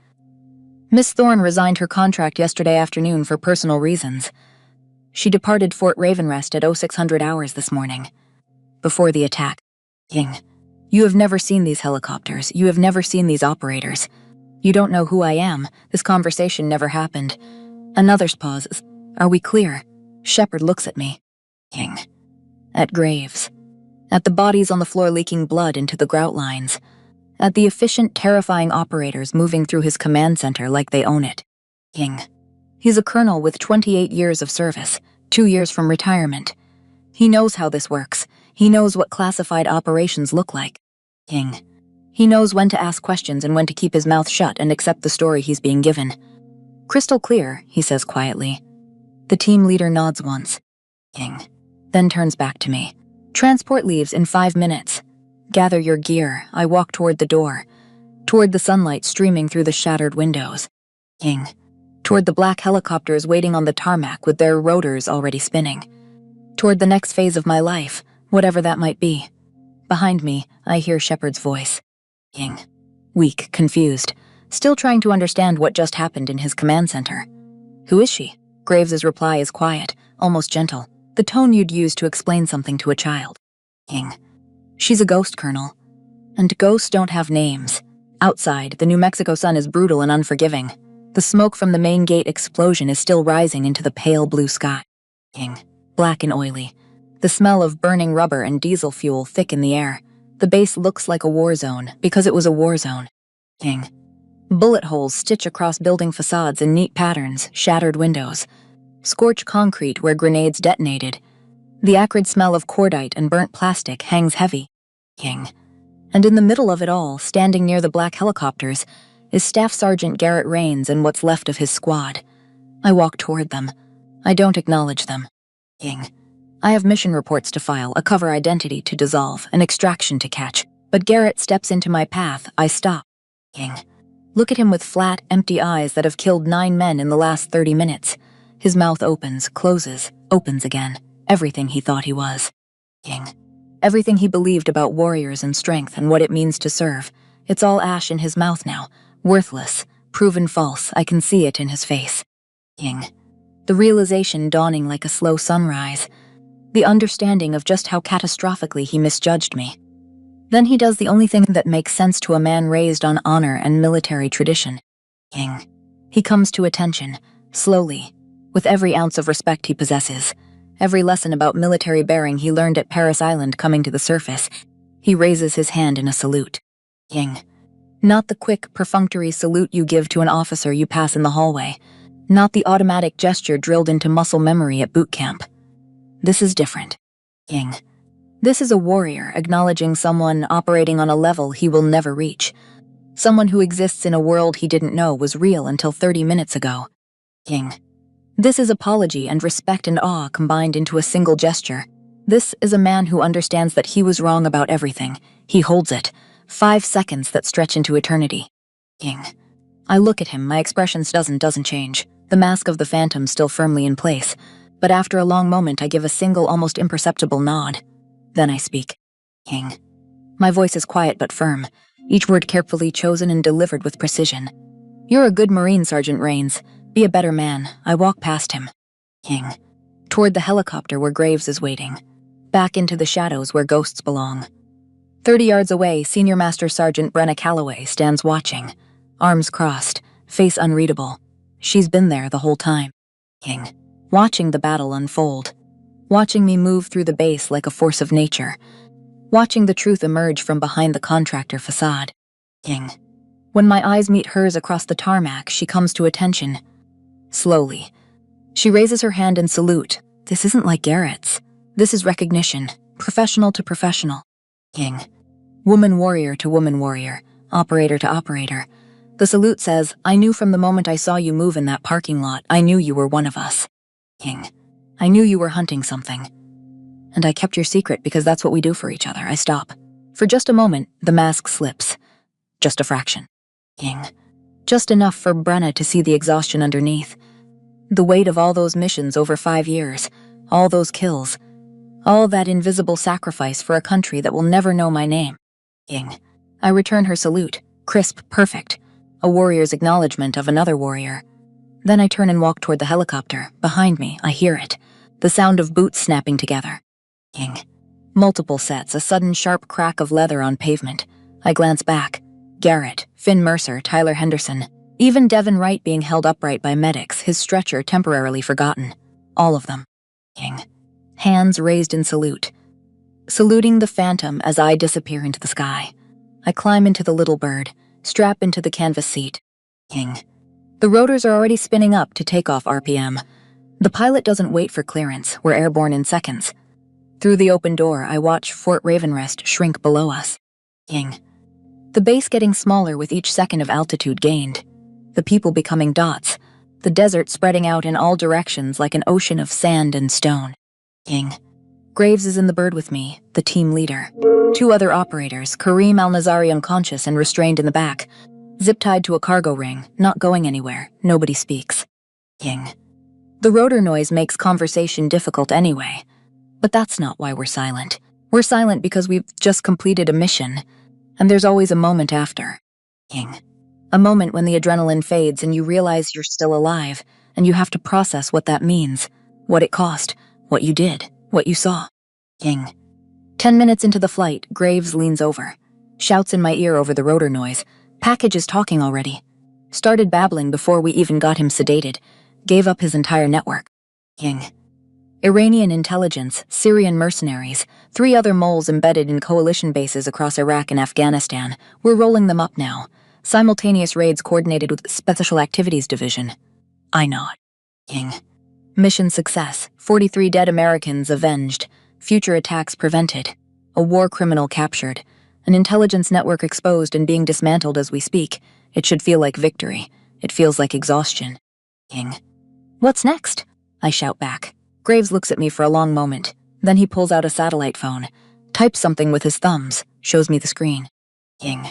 Miss Thorne resigned her contract yesterday afternoon for personal reasons. She departed Fort Ravenrest at 0600 hours this morning. Before the attack. King. You have never seen these helicopters. You have never seen these operators. You don't know who I am. This conversation never happened. Another's pauses. Are we clear? Shepard looks at me. King. At Graves. At the bodies on the floor leaking blood into the grout lines. At the efficient, terrifying operators moving through his command center like they own it. King. He's a colonel with 28 years of service, 2 years from retirement. He knows how this works. He knows what classified operations look like. King. He knows when to ask questions and when to keep his mouth shut and accept the story he's being given. Crystal clear, he says quietly. The team leader nods once. King. Then turns back to me. Transport leaves in 5 minutes. Gather your gear. I walk toward the door. toward the sunlight streaming through the shattered windows. King. Toward the black helicopters waiting on the tarmac with their rotors already spinning. Toward the next phase of my life, whatever that might be. Behind me, I hear Shepard's voice. King. Weak, confused, still trying to understand what just happened in his command center. Who is she? Graves's reply is quiet, almost gentle, the tone you'd use to explain something to a child. King. She's a ghost, Colonel. And ghosts don't have names. Outside, the New Mexico sun is brutal and unforgiving. The smoke from the main gate explosion is still rising into the pale blue sky. King. Black and oily. The smell of burning rubber and diesel fuel thick in the air. The base looks like a war zone because it was a war zone. King. Bullet holes stitch across building facades in neat patterns, shattered windows. Scorched concrete where grenades detonated. The acrid smell of cordite and burnt plastic hangs heavy. King. And in the middle of it all, standing near the black helicopters, is Staff Sergeant Garrett Rains and what's left of his squad. I walk toward them. I don't acknowledge them. King. I have mission reports to file, a cover identity to dissolve, an extraction to catch. But Garrett steps into my path. I stop. King. Look at him with flat, empty eyes that have killed 9 men in the last 30 minutes. His mouth opens, closes, opens again. Everything he thought he was. King. Everything he believed about warriors and strength and what it means to serve. It's all ash in his mouth now. Worthless. Proven false. I can see it in his face. King. The realization dawning like a slow sunrise. The understanding of just how catastrophically he misjudged me. Then he does the only thing that makes sense to a man raised on honor and military tradition. King. He comes to attention, slowly, with every ounce of respect he possesses. Every lesson about military bearing he learned at Paris Island coming to the surface. He raises his hand in a salute. King. Not the quick, perfunctory salute you give to an officer you pass in the hallway. Not the automatic gesture drilled into muscle memory at boot camp. This is different. King. This is a warrior acknowledging someone operating on a level he will never reach. Someone who exists in a world he didn't know was real until 30 minutes ago. King. This is apology and respect and awe combined into a single gesture. This is a man who understands that he was wrong about everything. He holds it. 5 seconds that stretch into eternity. King. I look at him, my expression doesn't change. The mask of the phantom still firmly in place. But after a long moment I give a single, almost imperceptible nod. Then I speak. King. My voice is quiet but firm, each word carefully chosen and delivered with precision. You're a good Marine, Sergeant Rains. Be a better man. I walk past him. King. Toward the helicopter where Graves is waiting. Back into the shadows where ghosts belong. 30 yards away, Senior Master Sergeant Brenna Calloway stands watching. Arms crossed, face unreadable. She's been there the whole time. King. Watching the battle unfold. Watching me move through the base like a force of nature. Watching the truth emerge from behind the contractor facade. King. When my eyes meet hers across the tarmac, she comes to attention. Slowly. She raises her hand in salute. This isn't like Garrett's. This is recognition. Professional to professional. King. Woman warrior to woman warrior. Operator to operator. The salute says, I knew from the moment I saw you move in that parking lot, I knew you were one of us. King. I knew you were hunting something. And I kept your secret because that's what we do for each other. I stop. For just a moment, the mask slips. Just a fraction. King. Just enough for Brenna to see the exhaustion underneath. The weight of all those missions over 5 years. All those kills. All that invisible sacrifice for a country that will never know my name. King. I return her salute. Crisp, perfect. A warrior's acknowledgement of another warrior. Then I turn and walk toward the helicopter. Behind me, I hear it. The sound of boots snapping together. King. Multiple sets, a sudden sharp crack of leather on pavement. I glance back. Garrett, Finn Mercer, Tyler Henderson. Even Devin Wright being held upright by medics, his stretcher temporarily forgotten. All of them. King. Hands raised in salute. Saluting the phantom as I disappear into the sky. I climb into the little bird, strap into the canvas seat. King. The rotors are already spinning up to takeoff RPM. The pilot doesn't wait for clearance. We're airborne in seconds. Through the open door, I watch Fort Ravenrest shrink below us. King. The base getting smaller with each second of altitude gained. The people becoming dots. The desert spreading out in all directions like an ocean of sand and stone. King. Graves is in the bird with me, the team leader. Two other operators, Kareem Al-Nazari unconscious and restrained in the back, zip-tied to a cargo ring, not going anywhere. Nobody speaks. Ying. The rotor noise makes conversation difficult anyway. But that's not why we're silent. We're silent because we've just completed a mission, and there's always a moment after. Ying. A moment when the adrenaline fades and you realize you're still alive, and you have to process what that means, what it cost, what you did, what you saw. Ying. 10 minutes into the flight, Graves leans over, shouts in my ear over the rotor noise. Package is talking already. Started babbling before we even got him sedated. Gave up his entire network. Ying. Iranian intelligence, Syrian mercenaries, 3 other moles embedded in coalition bases across Iraq and Afghanistan. We're rolling them up now. Simultaneous raids coordinated with Special Activities Division. I nod. Ying. Mission success. 43 dead Americans avenged. Future attacks prevented. A war criminal captured. An intelligence network exposed and being dismantled as we speak. It should feel like victory. It feels like exhaustion. Ying. What's next? I shout back. Graves looks at me for a long moment. Then he pulls out a satellite phone. Types something with his thumbs. Shows me the screen. Ying.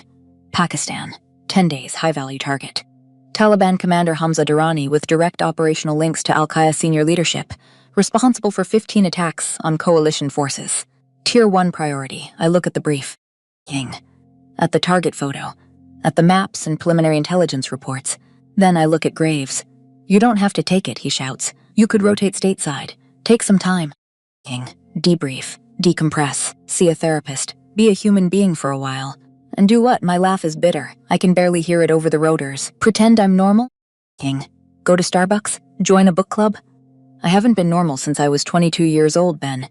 Pakistan. 10 days, high-value target. Taliban commander Hamza Durrani with direct operational links to Al-Qaeda senior leadership. Responsible for 15 attacks on coalition forces. Tier 1 priority. I look at the brief. Ying. At the target photo. At the maps and preliminary intelligence reports. Then I look at Graves. You don't have to take it, he shouts. You could rotate stateside. Take some time. Ying. Debrief. Decompress. See a therapist. Be a human being for a while. And do what? My laugh is bitter. I can barely hear it over the rotors. Pretend I'm normal? Ying. Go to Starbucks? Join a book club? I haven't been normal since I was 22 years old, Ben.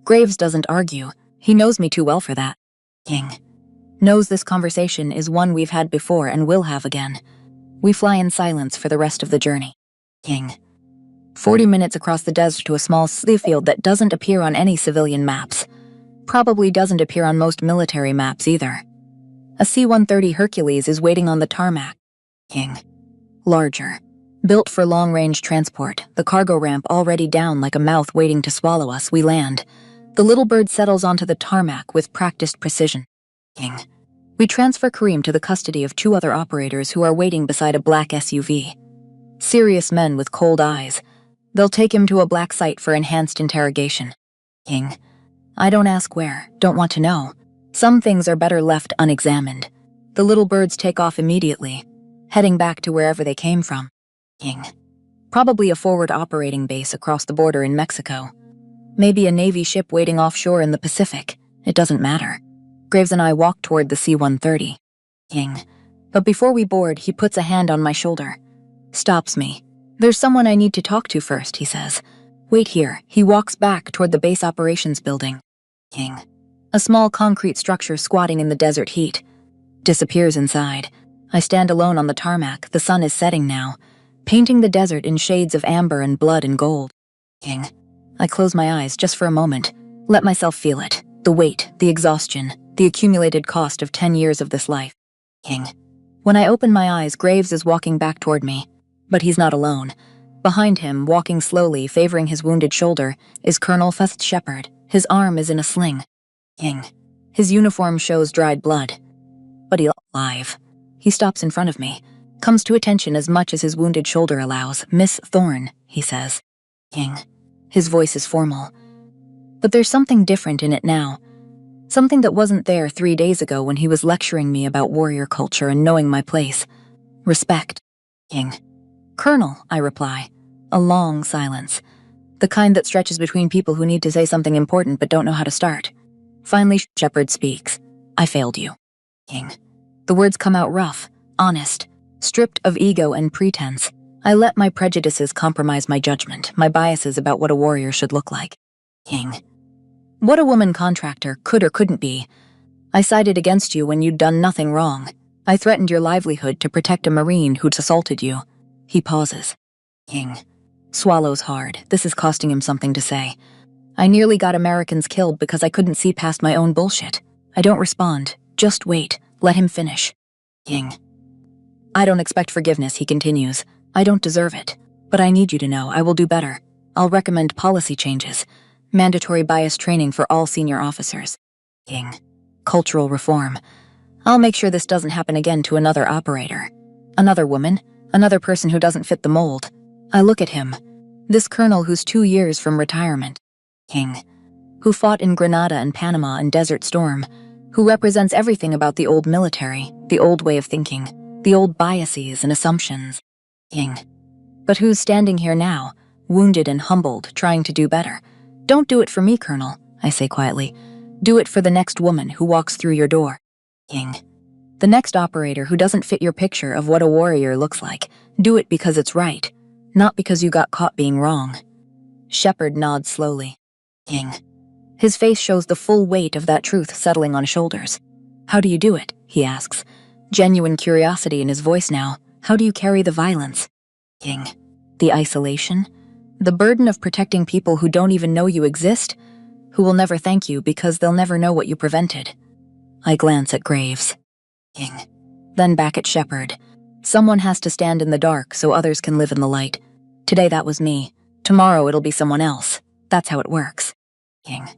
Graves doesn't argue. He knows me too well for that. Ying. Knows this conversation is one we've had before and will have again. We fly in silence for the rest of the journey. Ying. 40 minutes across the desert to a small field that doesn't appear on any civilian maps. Probably doesn't appear on most military maps either. A C-130 Hercules is waiting on the tarmac. Ying. Larger. Built for long-range transport, the cargo ramp already down like a mouth waiting to swallow us, we land. The little bird settles onto the tarmac with practiced precision. Ying. We transfer Kareem to the custody of 2 other operators who are waiting beside a black SUV. Serious men with cold eyes. They'll take him to a black site for enhanced interrogation. Ying. I don't ask where, don't want to know. Some things are better left unexamined. The little birds take off immediately, heading back to wherever they came from. Ying. Probably a forward operating base across the border in Mexico. Maybe a Navy ship waiting offshore in the Pacific. It doesn't matter. Graves and I walk toward the C-130. Ying. But before we board, he puts a hand on my shoulder. Stops me. There's someone I need to talk to first, he says. Wait here. He walks back toward the base operations building. Ying. A small concrete structure squatting in the desert heat. Disappears inside. I stand alone on the tarmac. The sun is setting now, painting the desert in shades of amber and blood and gold. Ying. I close my eyes just for a moment. Let myself feel it. The weight, the exhaustion, the accumulated cost of 10 years of this life. Ying. When I open my eyes, Graves is walking back toward me. But he's not alone. Behind him, walking slowly, favoring his wounded shoulder, is Colonel Fest Shepard. His arm is in a sling. Ying. His uniform shows dried blood. But he's alive. He stops in front of me. Comes to attention as much as his wounded shoulder allows. Miss Thorne, he says. Ying. His voice is formal. But there's something different in it now. Something that wasn't there 3 days ago when he was lecturing me about warrior culture and knowing my place. Respect. Ying. Colonel, I reply. A long silence. The kind that stretches between people who need to say something important but don't know how to start. Finally, Shepard speaks. I failed you. Ying. The words come out rough, honest, stripped of ego and pretense. I let my prejudices compromise my judgment, my biases about what a warrior should look like. Ying. What a woman contractor could or couldn't be. I sided against you when you'd done nothing wrong. I threatened your livelihood to protect a Marine who'd assaulted you. He pauses. Ying. Swallows hard. This is costing him something to say. I nearly got Americans killed because I couldn't see past my own bullshit. I don't respond. Just wait. Let him finish. Ying. I don't expect forgiveness, he continues. I don't deserve it. But I need you to know I will do better. I'll recommend policy changes. Mandatory bias training for all senior officers. King. Cultural reform. I'll make sure this doesn't happen again to another operator. Another woman, another person who doesn't fit the mold. I look at him. This colonel who's 2 years from retirement. King. Who fought in Grenada and Panama and Desert Storm. Who represents everything about the old military, the old way of thinking, the old biases and assumptions. King. But who's standing here now, wounded and humbled, trying to do better. Don't do it for me, Colonel, I say quietly. Do it for the next woman who walks through your door. King. The next operator who doesn't fit your picture of what a warrior looks like. Do it because it's right, not because you got caught being wrong. Shepard nods slowly. King. His face shows the full weight of that truth settling on his shoulders. How do you do it? He asks. Genuine curiosity in his voice now. How do you carry the violence? King. The isolation? The burden of protecting people who don't even know you exist? Who will never thank you because they'll never know what you prevented. I glance at Graves. King. Then back at Shepard. Someone has to stand in the dark so others can live in the light. Today that was me. Tomorrow it'll be someone else. That's how it works. King.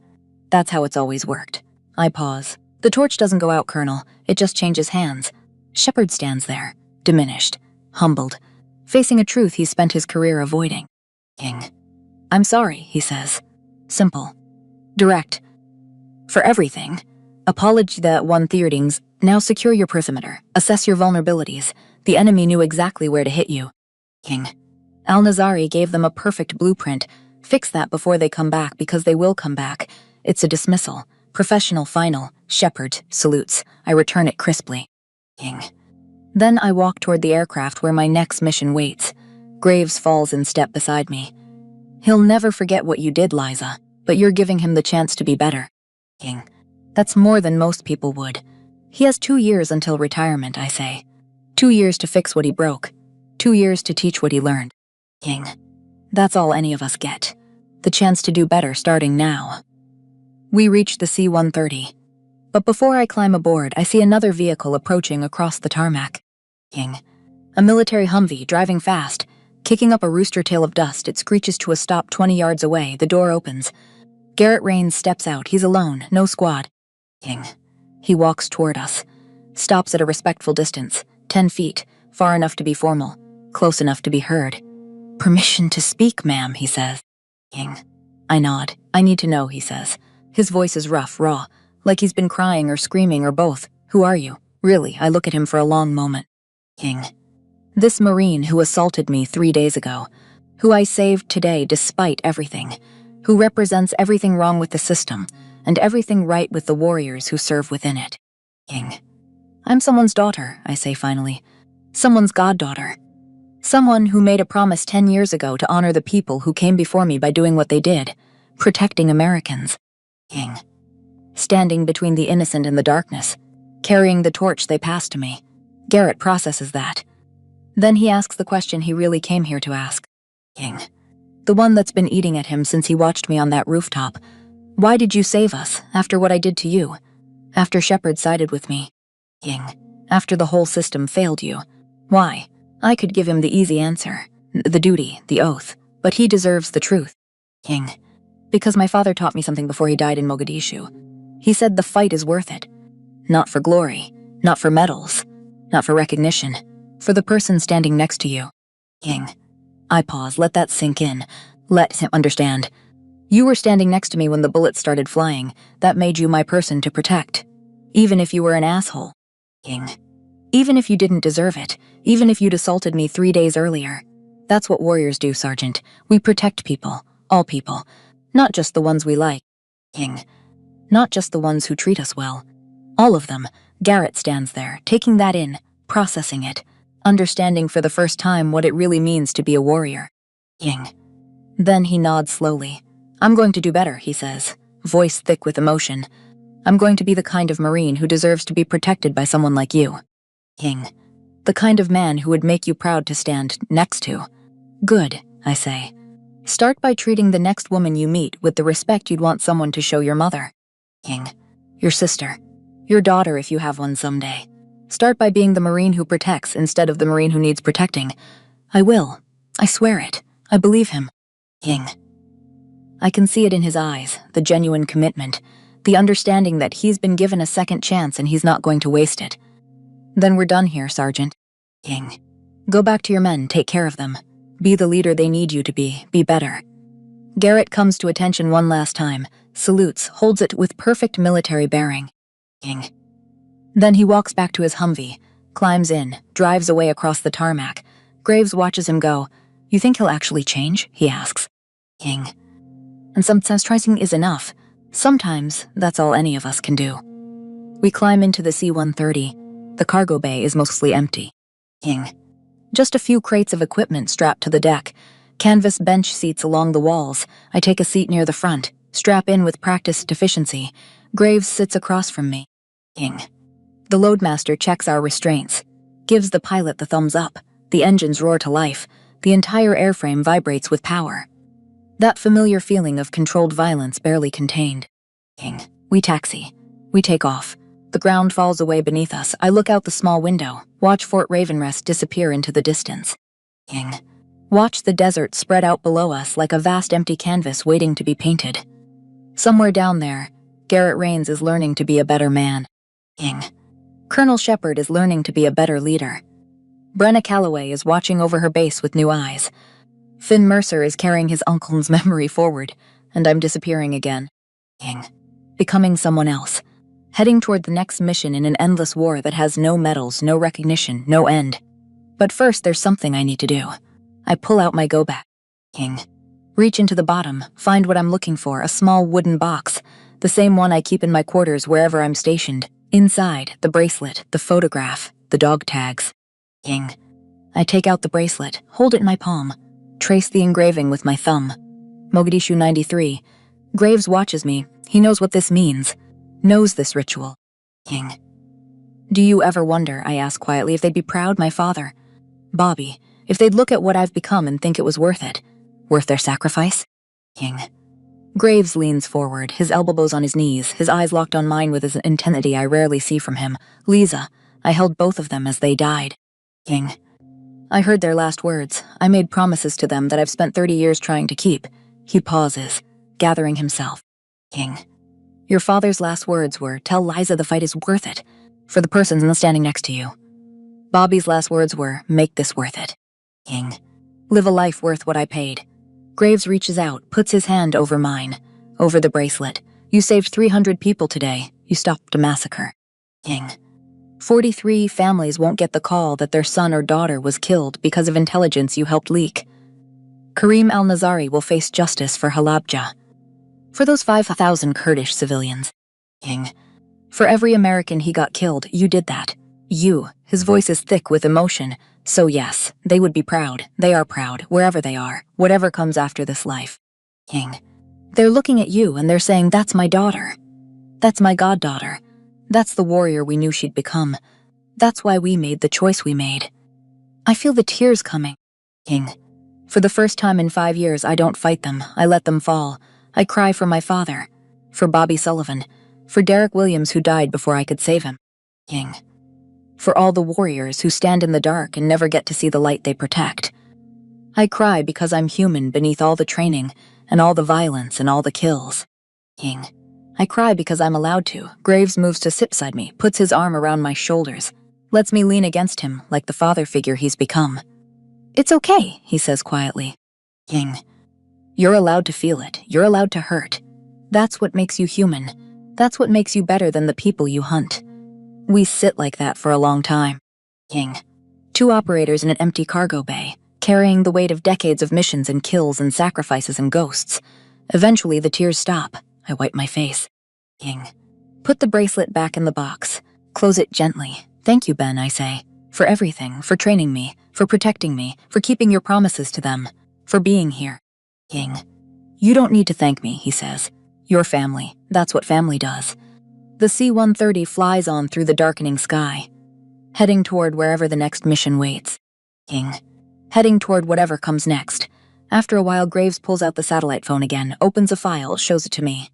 That's how it's always worked. I pause. The torch doesn't go out, Colonel. It just changes hands. Shepard stands there, diminished, humbled, facing a truth he's spent his career avoiding. King. I'm sorry, he says. Simple. Direct. For everything. Apology that won theatings. Now secure your perimeter. Assess your vulnerabilities. The enemy knew exactly where to hit you. King. Al-Nazari gave them a perfect blueprint. Fix that before they come back because they will come back. It's a dismissal. Professional final. Shepard salutes. I return it crisply. King. Then I walk toward the aircraft where my next mission waits. Graves falls in step beside me. He'll never forget what you did, Liza, but you're giving him the chance to be better. King. That's more than most people would. He has 2 years until retirement, I say. 2 years to fix what he broke. 2 years to teach what he learned. King. That's all any of us get. The chance to do better starting now. We reach the C-130. But before I climb aboard, I see another vehicle approaching across the tarmac. King. A military Humvee driving fast. Kicking up a rooster tail of dust, it screeches to a stop 20 yards away. The door opens. Garrett Rains steps out. He's alone, no squad. King. He walks toward us. Stops at a respectful distance. 10 feet. Far enough to be formal. Close enough to be heard. Permission to speak, ma'am, he says. King. I nod. I need to know, he says. His voice is rough, raw. Like he's been crying or screaming or both. Who are you? Really, I look at him for a long moment. King. This Marine who assaulted me 3 days ago. Who I saved today despite everything. Who represents everything wrong with the system. And everything right with the warriors who serve within it. King. I'm someone's daughter, I say finally. Someone's goddaughter. Someone who made a promise 10 years ago to honor the people who came before me by doing what they did. Protecting Americans. King. Standing between the innocent and the darkness. Carrying the torch they passed to me. Garrett processes that. Then he asks the question he really came here to ask. King. The one that's been eating at him since he watched me on that rooftop. Why did you save us, after what I did to you? After Shepard sided with me. King. After the whole system failed you. Why? I could give him the easy answer. The duty, the oath. But he deserves the truth. King. Because my father taught me something before he died in Mogadishu. He said the fight is worth it. Not for glory. Not for medals. Not for recognition. For the person standing next to you. King. I pause. Let that sink in. Let him understand. You were standing next to me when the bullets started flying. That made you my person to protect. Even if you were an asshole. King. Even if you didn't deserve it. Even if you'd assaulted me 3 days earlier. That's what warriors do, Sergeant. We protect people. All people. Not just the ones we like. King. Not just the ones who treat us well. All of them. Garrett stands there, taking that in, processing it. Understanding for the first time what it really means to be a warrior. King. Then he nods slowly. I'm going to do better, he says, voice thick with emotion. I'm going to be the kind of Marine who deserves to be protected by someone like you. King. The kind of man who would make you proud to stand next to. Good, I say. Start by treating the next woman you meet with the respect you'd want someone to show your mother. King. Your sister. Your daughter if you have one someday. Start by being the Marine who protects instead of the Marine who needs protecting. I will. I swear it. I believe him. King. I can see it in his eyes, the genuine commitment, the understanding that he's been given a second chance and he's not going to waste it. Then we're done here, Sergeant. King. Go back to your men, take care of them. Be the leader they need you to be better. Garrett comes to attention one last time, salutes, holds it with perfect military bearing. King. Then he walks back to his Humvee, climbs in, drives away across the tarmac. Graves watches him go. You think he'll actually change? He asks. King. And sometimes trying is enough. Sometimes that's all any of us can do. We climb into the C-130. The cargo bay is mostly empty. King. Just a few crates of equipment strapped to the deck. Canvas bench seats along the walls. I take a seat near the front, strap in with practiced efficiency. Graves sits across from me. King. The loadmaster checks our restraints, gives the pilot the thumbs up. The engines roar to life. The entire airframe vibrates with power. That familiar feeling of controlled violence barely contained. King. We taxi. We take off. The ground falls away beneath us. I look out the small window, watch Fort Ravenrest disappear into the distance. King. Watch the desert spread out below us like a vast empty canvas waiting to be painted. Somewhere down there, Garrett Rains is learning to be a better man. King. Colonel Shepard is learning to be a better leader. Brenna Calloway is watching over her base with new eyes. Finn Mercer is carrying his uncle's memory forward, and I'm disappearing again. King. Becoming someone else. Heading toward the next mission in an endless war that has no medals, no recognition, no end. But first, there's something I need to do. I pull out my go-bag. King. Reach into the bottom, find what I'm looking for, a small wooden box, the same one I keep in my quarters wherever I'm stationed. Inside, the bracelet, the photograph, the dog tags. King. I take out the bracelet, hold it in my palm, trace the engraving with my thumb. Mogadishu 93. Graves watches me. He knows what this means. Knows this ritual. King. Do you ever wonder, I ask quietly, if they'd be proud, my father, Bobby, if they'd look at what I've become and think it was worth it? Worth their sacrifice? King. Graves leans forward, his elbows on his knees, his eyes locked on mine with an intensity I rarely see from him. Lisa, I held both of them as they died. King. I heard their last words. I made promises to them that I've spent 30 years trying to keep. He pauses, gathering himself. King. Your father's last words were, tell Liza the fight is worth it, for the person standing next to you. Bobby's last words were, make this worth it. King. Live a life worth what I paid. Graves reaches out, puts his hand over mine, over the bracelet. You saved 300 people today. You stopped a massacre. King. 43 families won't get the call that their son or daughter was killed because of intelligence you helped leak. Karim al-Nazari will face justice for Halabja. For those 5,000 Kurdish civilians. King. For every American he got killed, you did that. You. His voice is thick with emotion. So yes, they would be proud. They are proud, wherever they are, whatever comes after this life. King. They're looking at you and they're saying, that's my daughter. That's my goddaughter. That's the warrior we knew she'd become. That's why we made the choice we made. I feel the tears coming. King. For the first time in 5 years, I don't fight them. I let them fall. I cry for my father. For Bobby Sullivan. For Derek Williams, who died before I could save him. King. For all the warriors who stand in the dark and never get to see the light they protect. I cry because I'm human beneath all the training and all the violence and all the kills. King. I cry because I'm allowed to. Graves moves to sit beside me, puts his arm around my shoulders, lets me lean against him like the father figure he's become. It's okay, he says quietly. King. You're allowed to feel it. You're allowed to hurt. That's what makes you human. That's what makes you better than the people you hunt. We sit like that for a long time. King. 2 operators in an empty cargo bay, carrying the weight of decades of missions and kills and sacrifices and ghosts. Eventually, the tears stop. I wipe my face. King. Put the bracelet back in the box. Close it gently. Thank you, Ben, I say. For everything, for training me, for protecting me, for keeping your promises to them, for being here. King. You don't need to thank me, he says. Your family. That's what family does. The C-130 flies on through the darkening sky, heading toward wherever the next mission waits. King. Heading toward whatever comes next. After a while, Graves pulls out the satellite phone again, opens a file, shows it to me.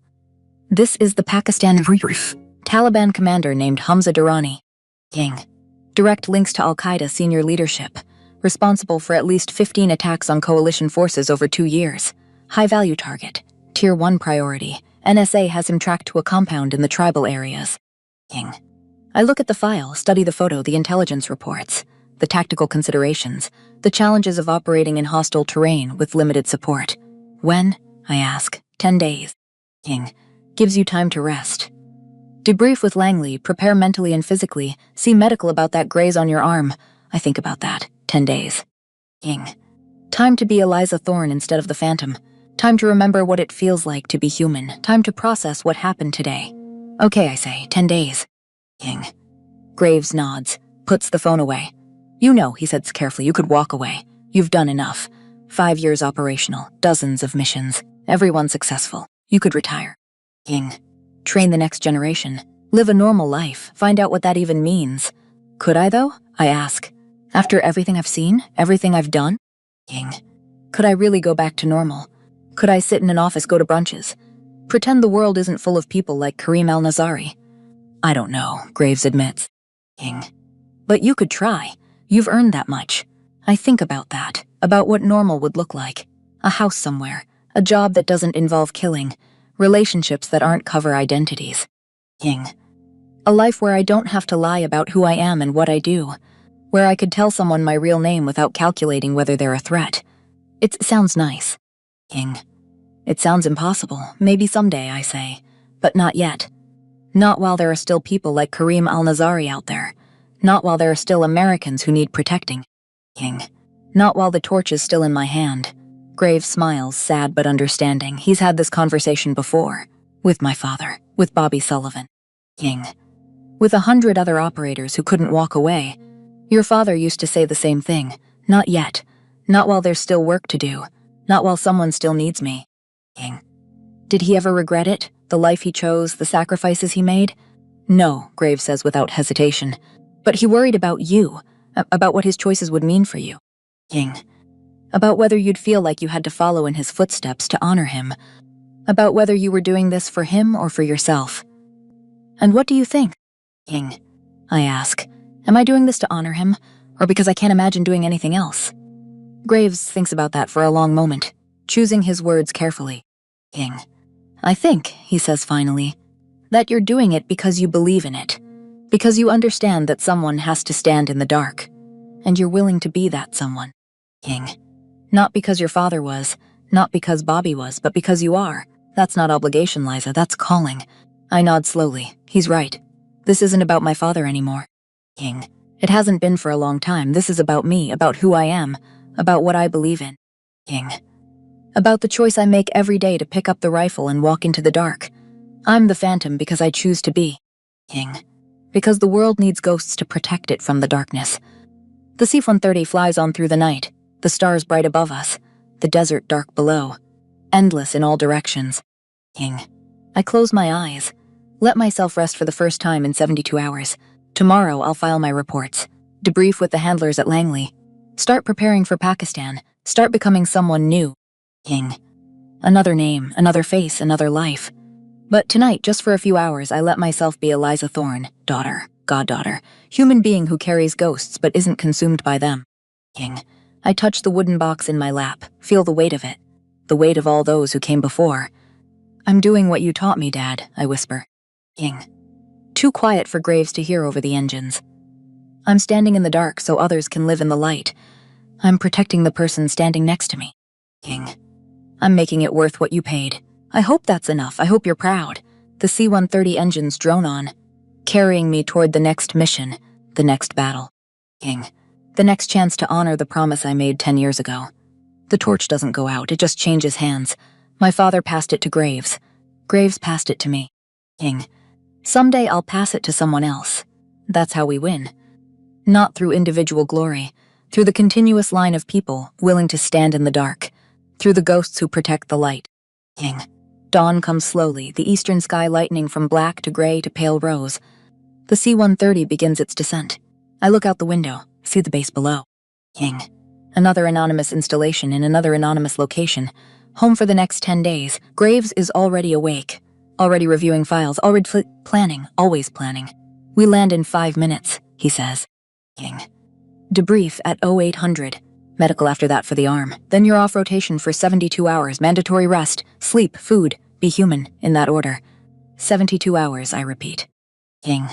This is the Pakistan brief. Taliban commander named Hamza Durrani. King. Direct links to Al-Qaeda senior leadership. Responsible for at least 15 attacks on coalition forces over 2 years. High-value target. Tier 1 priority. NSA has him tracked to a compound in the tribal areas. King. I look at the file, study the photo, the intelligence reports, the tactical considerations, the challenges of operating in hostile terrain with limited support. When? I ask. 10 days. King. Gives you time to rest. Debrief with Langley, prepare mentally and physically, see medical about that graze on your arm. I think about that. 10 days. King. Time to be Eliza Thorne instead of the Phantom. Time to remember what it feels like to be human. Time to process what happened today. Okay, I say. 10 days. King. Graves nods, puts the phone away. You know, he says carefully, you could walk away. You've done enough. 5 years operational, dozens of missions, everyone successful. You could retire. King. Train the next generation. Live a normal life. Find out what that even means. Could I, though? I ask. After everything I've seen, everything I've done? King. Could I really go back to normal? Could I sit in an office, go to brunches? Pretend the world isn't full of people like Kareem al-Nazari? I don't know, Graves admits. King. But you could try. You've earned that much. I think about that, about what normal would look like. A house somewhere, a job that doesn't involve killing, relationships that aren't cover identities. King. A life where I don't have to lie about who I am and what I do, where I could tell someone my real name without calculating whether they're a threat. It sounds nice. King. It sounds impossible. Maybe someday, I say. But not yet. Not while there are still people like Kareem al-Nazari out there. Not while there are still Americans who need protecting. King. Not while the torch is still in my hand. Graves smiles, sad but understanding. He's had this conversation before. With my father. With Bobby Sullivan. King. With 100 other operators who couldn't walk away. Your father used to say the same thing. Not yet. Not while there's still work to do. Not while someone still needs me. King. Did he ever regret it? The life he chose, the sacrifices he made? No, Graves says without hesitation. But he worried about you, about what his choices would mean for you. King. About whether you'd feel like you had to follow in his footsteps to honor him. About whether you were doing this for him or for yourself. And what do you think? King. I ask. Am I doing this to honor him, or because I can't imagine doing anything else? Graves thinks about that for a long moment, choosing his words carefully. King. I think, he says finally, that you're doing it because you believe in it, because you understand that someone has to stand in the dark, and you're willing to be that someone. King. Not because your father was, not because Bobby was, but because you are. That's not obligation, Liza, that's calling. I nod slowly. He's right. This isn't about my father anymore. King. It hasn't been for a long time. This is about me, about who I am, about what I believe in. King. About the choice I make every day to pick up the rifle and walk into the dark. I'm the Phantom because I choose to be. King. Because the world needs ghosts to protect it from the darkness. The C-130 flies on through the night, the stars bright above us, the desert dark below, endless in all directions. King. I close my eyes, let myself rest for the first time in 72 hours. Tomorrow I'll file my reports, debrief with the handlers at Langley, start preparing for Pakistan, start becoming someone new. King. Another name, another face, another life. But tonight, just for a few hours, I let myself be Eliza Thorne, daughter, goddaughter, human being who carries ghosts but isn't consumed by them. King. I touch the wooden box in my lap, feel the weight of it, the weight of all those who came before. I'm doing what you taught me, Dad, I whisper. King. Too quiet for Graves to hear over the engines. I'm standing in the dark so others can live in the light. I'm protecting the person standing next to me. King. I'm making it worth what you paid. I hope that's enough. I hope you're proud. The C-130 engines drone on, carrying me toward the next mission, the next battle. King. The next chance to honor the promise I made 10 years ago. The torch doesn't go out, it just changes hands. My father passed it to Graves. Graves passed it to me. King. Someday I'll pass it to someone else. That's how we win. Not through individual glory, through the continuous line of people willing to stand in the dark, through the ghosts who protect the light. King. Dawn comes slowly, the eastern sky lightening from black to gray to pale rose. The C-130 begins its descent. I look out the window, see the base below. King. Another anonymous installation in another anonymous location. Home for the next 10 days. Graves is already awake, already reviewing files, already planning, always planning. We land in 5 minutes, he says. King. Debrief at 0800. Medical after that for the arm. Then you're off rotation for 72 hours, mandatory rest, sleep, food, be human, in that order. 72 hours, I repeat. King.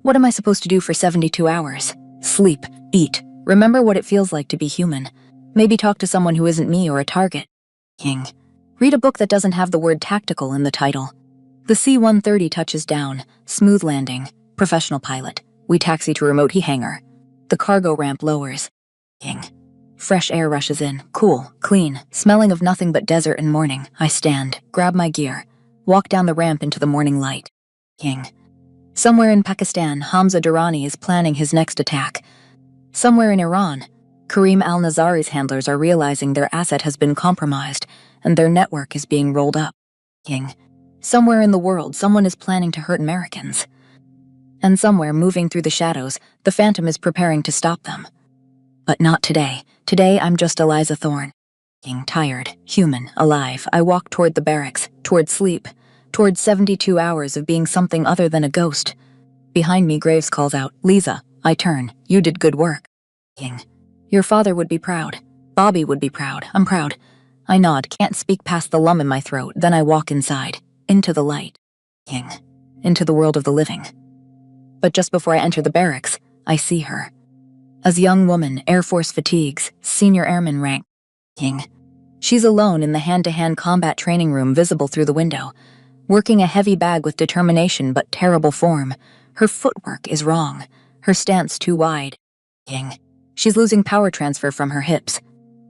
What am I supposed to do for 72 hours? Sleep, eat, remember what it feels like to be human. Maybe talk to someone who isn't me or a target. King. Read a book that doesn't have the word tactical in the title. The C-130 touches down, smooth landing, professional pilot. We taxi to remote hangar. The cargo ramp lowers. King. Fresh air rushes in, cool, clean, smelling of nothing but desert and morning. I stand, grab my gear, walk down the ramp into the morning light. King. Somewhere in Pakistan, Hamza Durrani is planning his next attack. Somewhere in Iran, Karim al-Nazari's handlers are realizing their asset has been compromised and their network is being rolled up. King. Somewhere in the world, someone is planning to hurt Americans. And somewhere, moving through the shadows, the Phantom is preparing to stop them. But not today. Today, I'm just Eliza Thorne. King, tired, human, alive, I walk toward the barracks, toward sleep, toward 72 hours of being something other than a ghost. Behind me, Graves calls out, Lisa. I turn. You did good work. King. Your father would be proud. Bobby would be proud. I'm proud. I nod, can't speak past the lump in my throat, then I walk inside, into the light. King. Into the world of the living. But just before I enter the barracks, I see her. As a young woman, Air Force fatigues, senior airman rank. King. She's alone in the hand-to-hand combat training room visible through the window, working a heavy bag with determination but terrible form. Her footwork is wrong, her stance too wide. King. She's losing power transfer from her hips.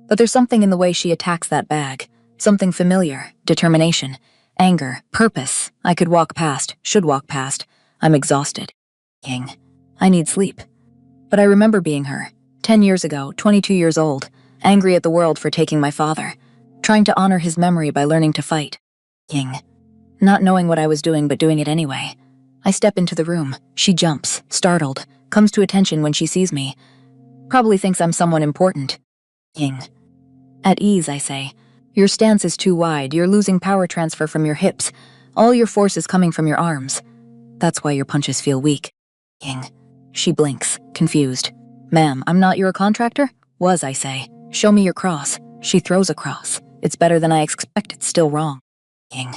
But there's something in the way she attacks that bag, something familiar, determination, anger, purpose. I could walk past, should walk past. I'm exhausted. King. I need sleep. But I remember being her, 10 years ago, 22 years old, angry at the world for taking my father, trying to honor his memory by learning to fight. King. Not knowing what I was doing but doing it anyway. I step into the room. She jumps, startled, comes to attention when she sees me. Probably thinks I'm someone important. King. At ease, I say. Your stance is too wide. You're losing power transfer from your hips. All your force is coming from your arms. That's why your punches feel weak. King. She blinks, confused. Ma'am, I'm not your contractor? Was, I say. Show me your cross. She throws a cross. It's better than I expected, still wrong. King.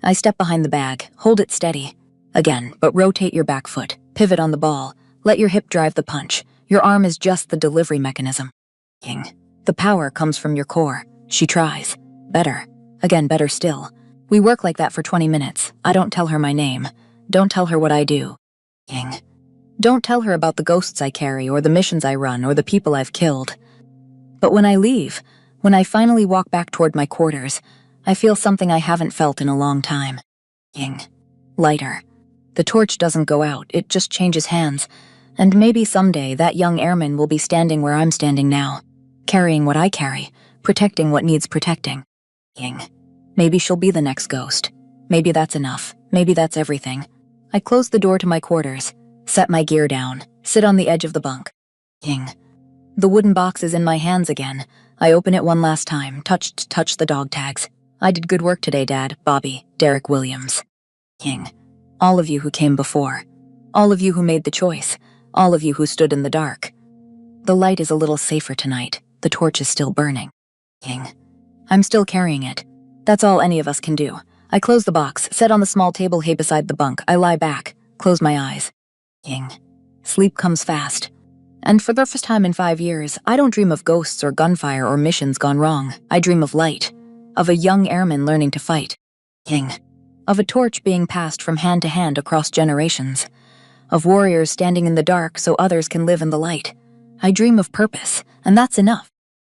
I step behind the bag, hold it steady. Again, but rotate your back foot, pivot on the ball, let your hip drive the punch. Your arm is just the delivery mechanism. King. The power comes from your core. She tries. Better. Again, better still. We work like that for 20 minutes. I don't tell her my name. Don't tell her what I do. King. Don't tell her about the ghosts I carry or the missions I run or the people I've killed. But when I leave, when I finally walk back toward my quarters, I feel something I haven't felt in a long time. King. Lighter. The torch doesn't go out, it just changes hands. And maybe someday that young airman will be standing where I'm standing now, carrying what I carry, protecting what needs protecting. King. Maybe she'll be the next ghost. Maybe that's enough. Maybe that's everything. I close the door to my quarters, set my gear down, sit on the edge of the bunk. King. The wooden box is in my hands again. I open it one last time, touch the dog tags. I did good work today, Dad, Bobby, Derek Williams. King. All of you who came before. All of you who made the choice. All of you who stood in the dark. The light is a little safer tonight. The torch is still burning. King. I'm still carrying it. That's all any of us can do. I close the box, set on the small table hay beside the bunk. I lie back, close my eyes. King. Sleep comes fast. And for the first time in 5 years, I don't dream of ghosts or gunfire or missions gone wrong. I dream of light. Of a young airman learning to fight. King. Of a torch being passed from hand to hand across generations. Of warriors standing in the dark so others can live in the light. I dream of purpose, and that's enough.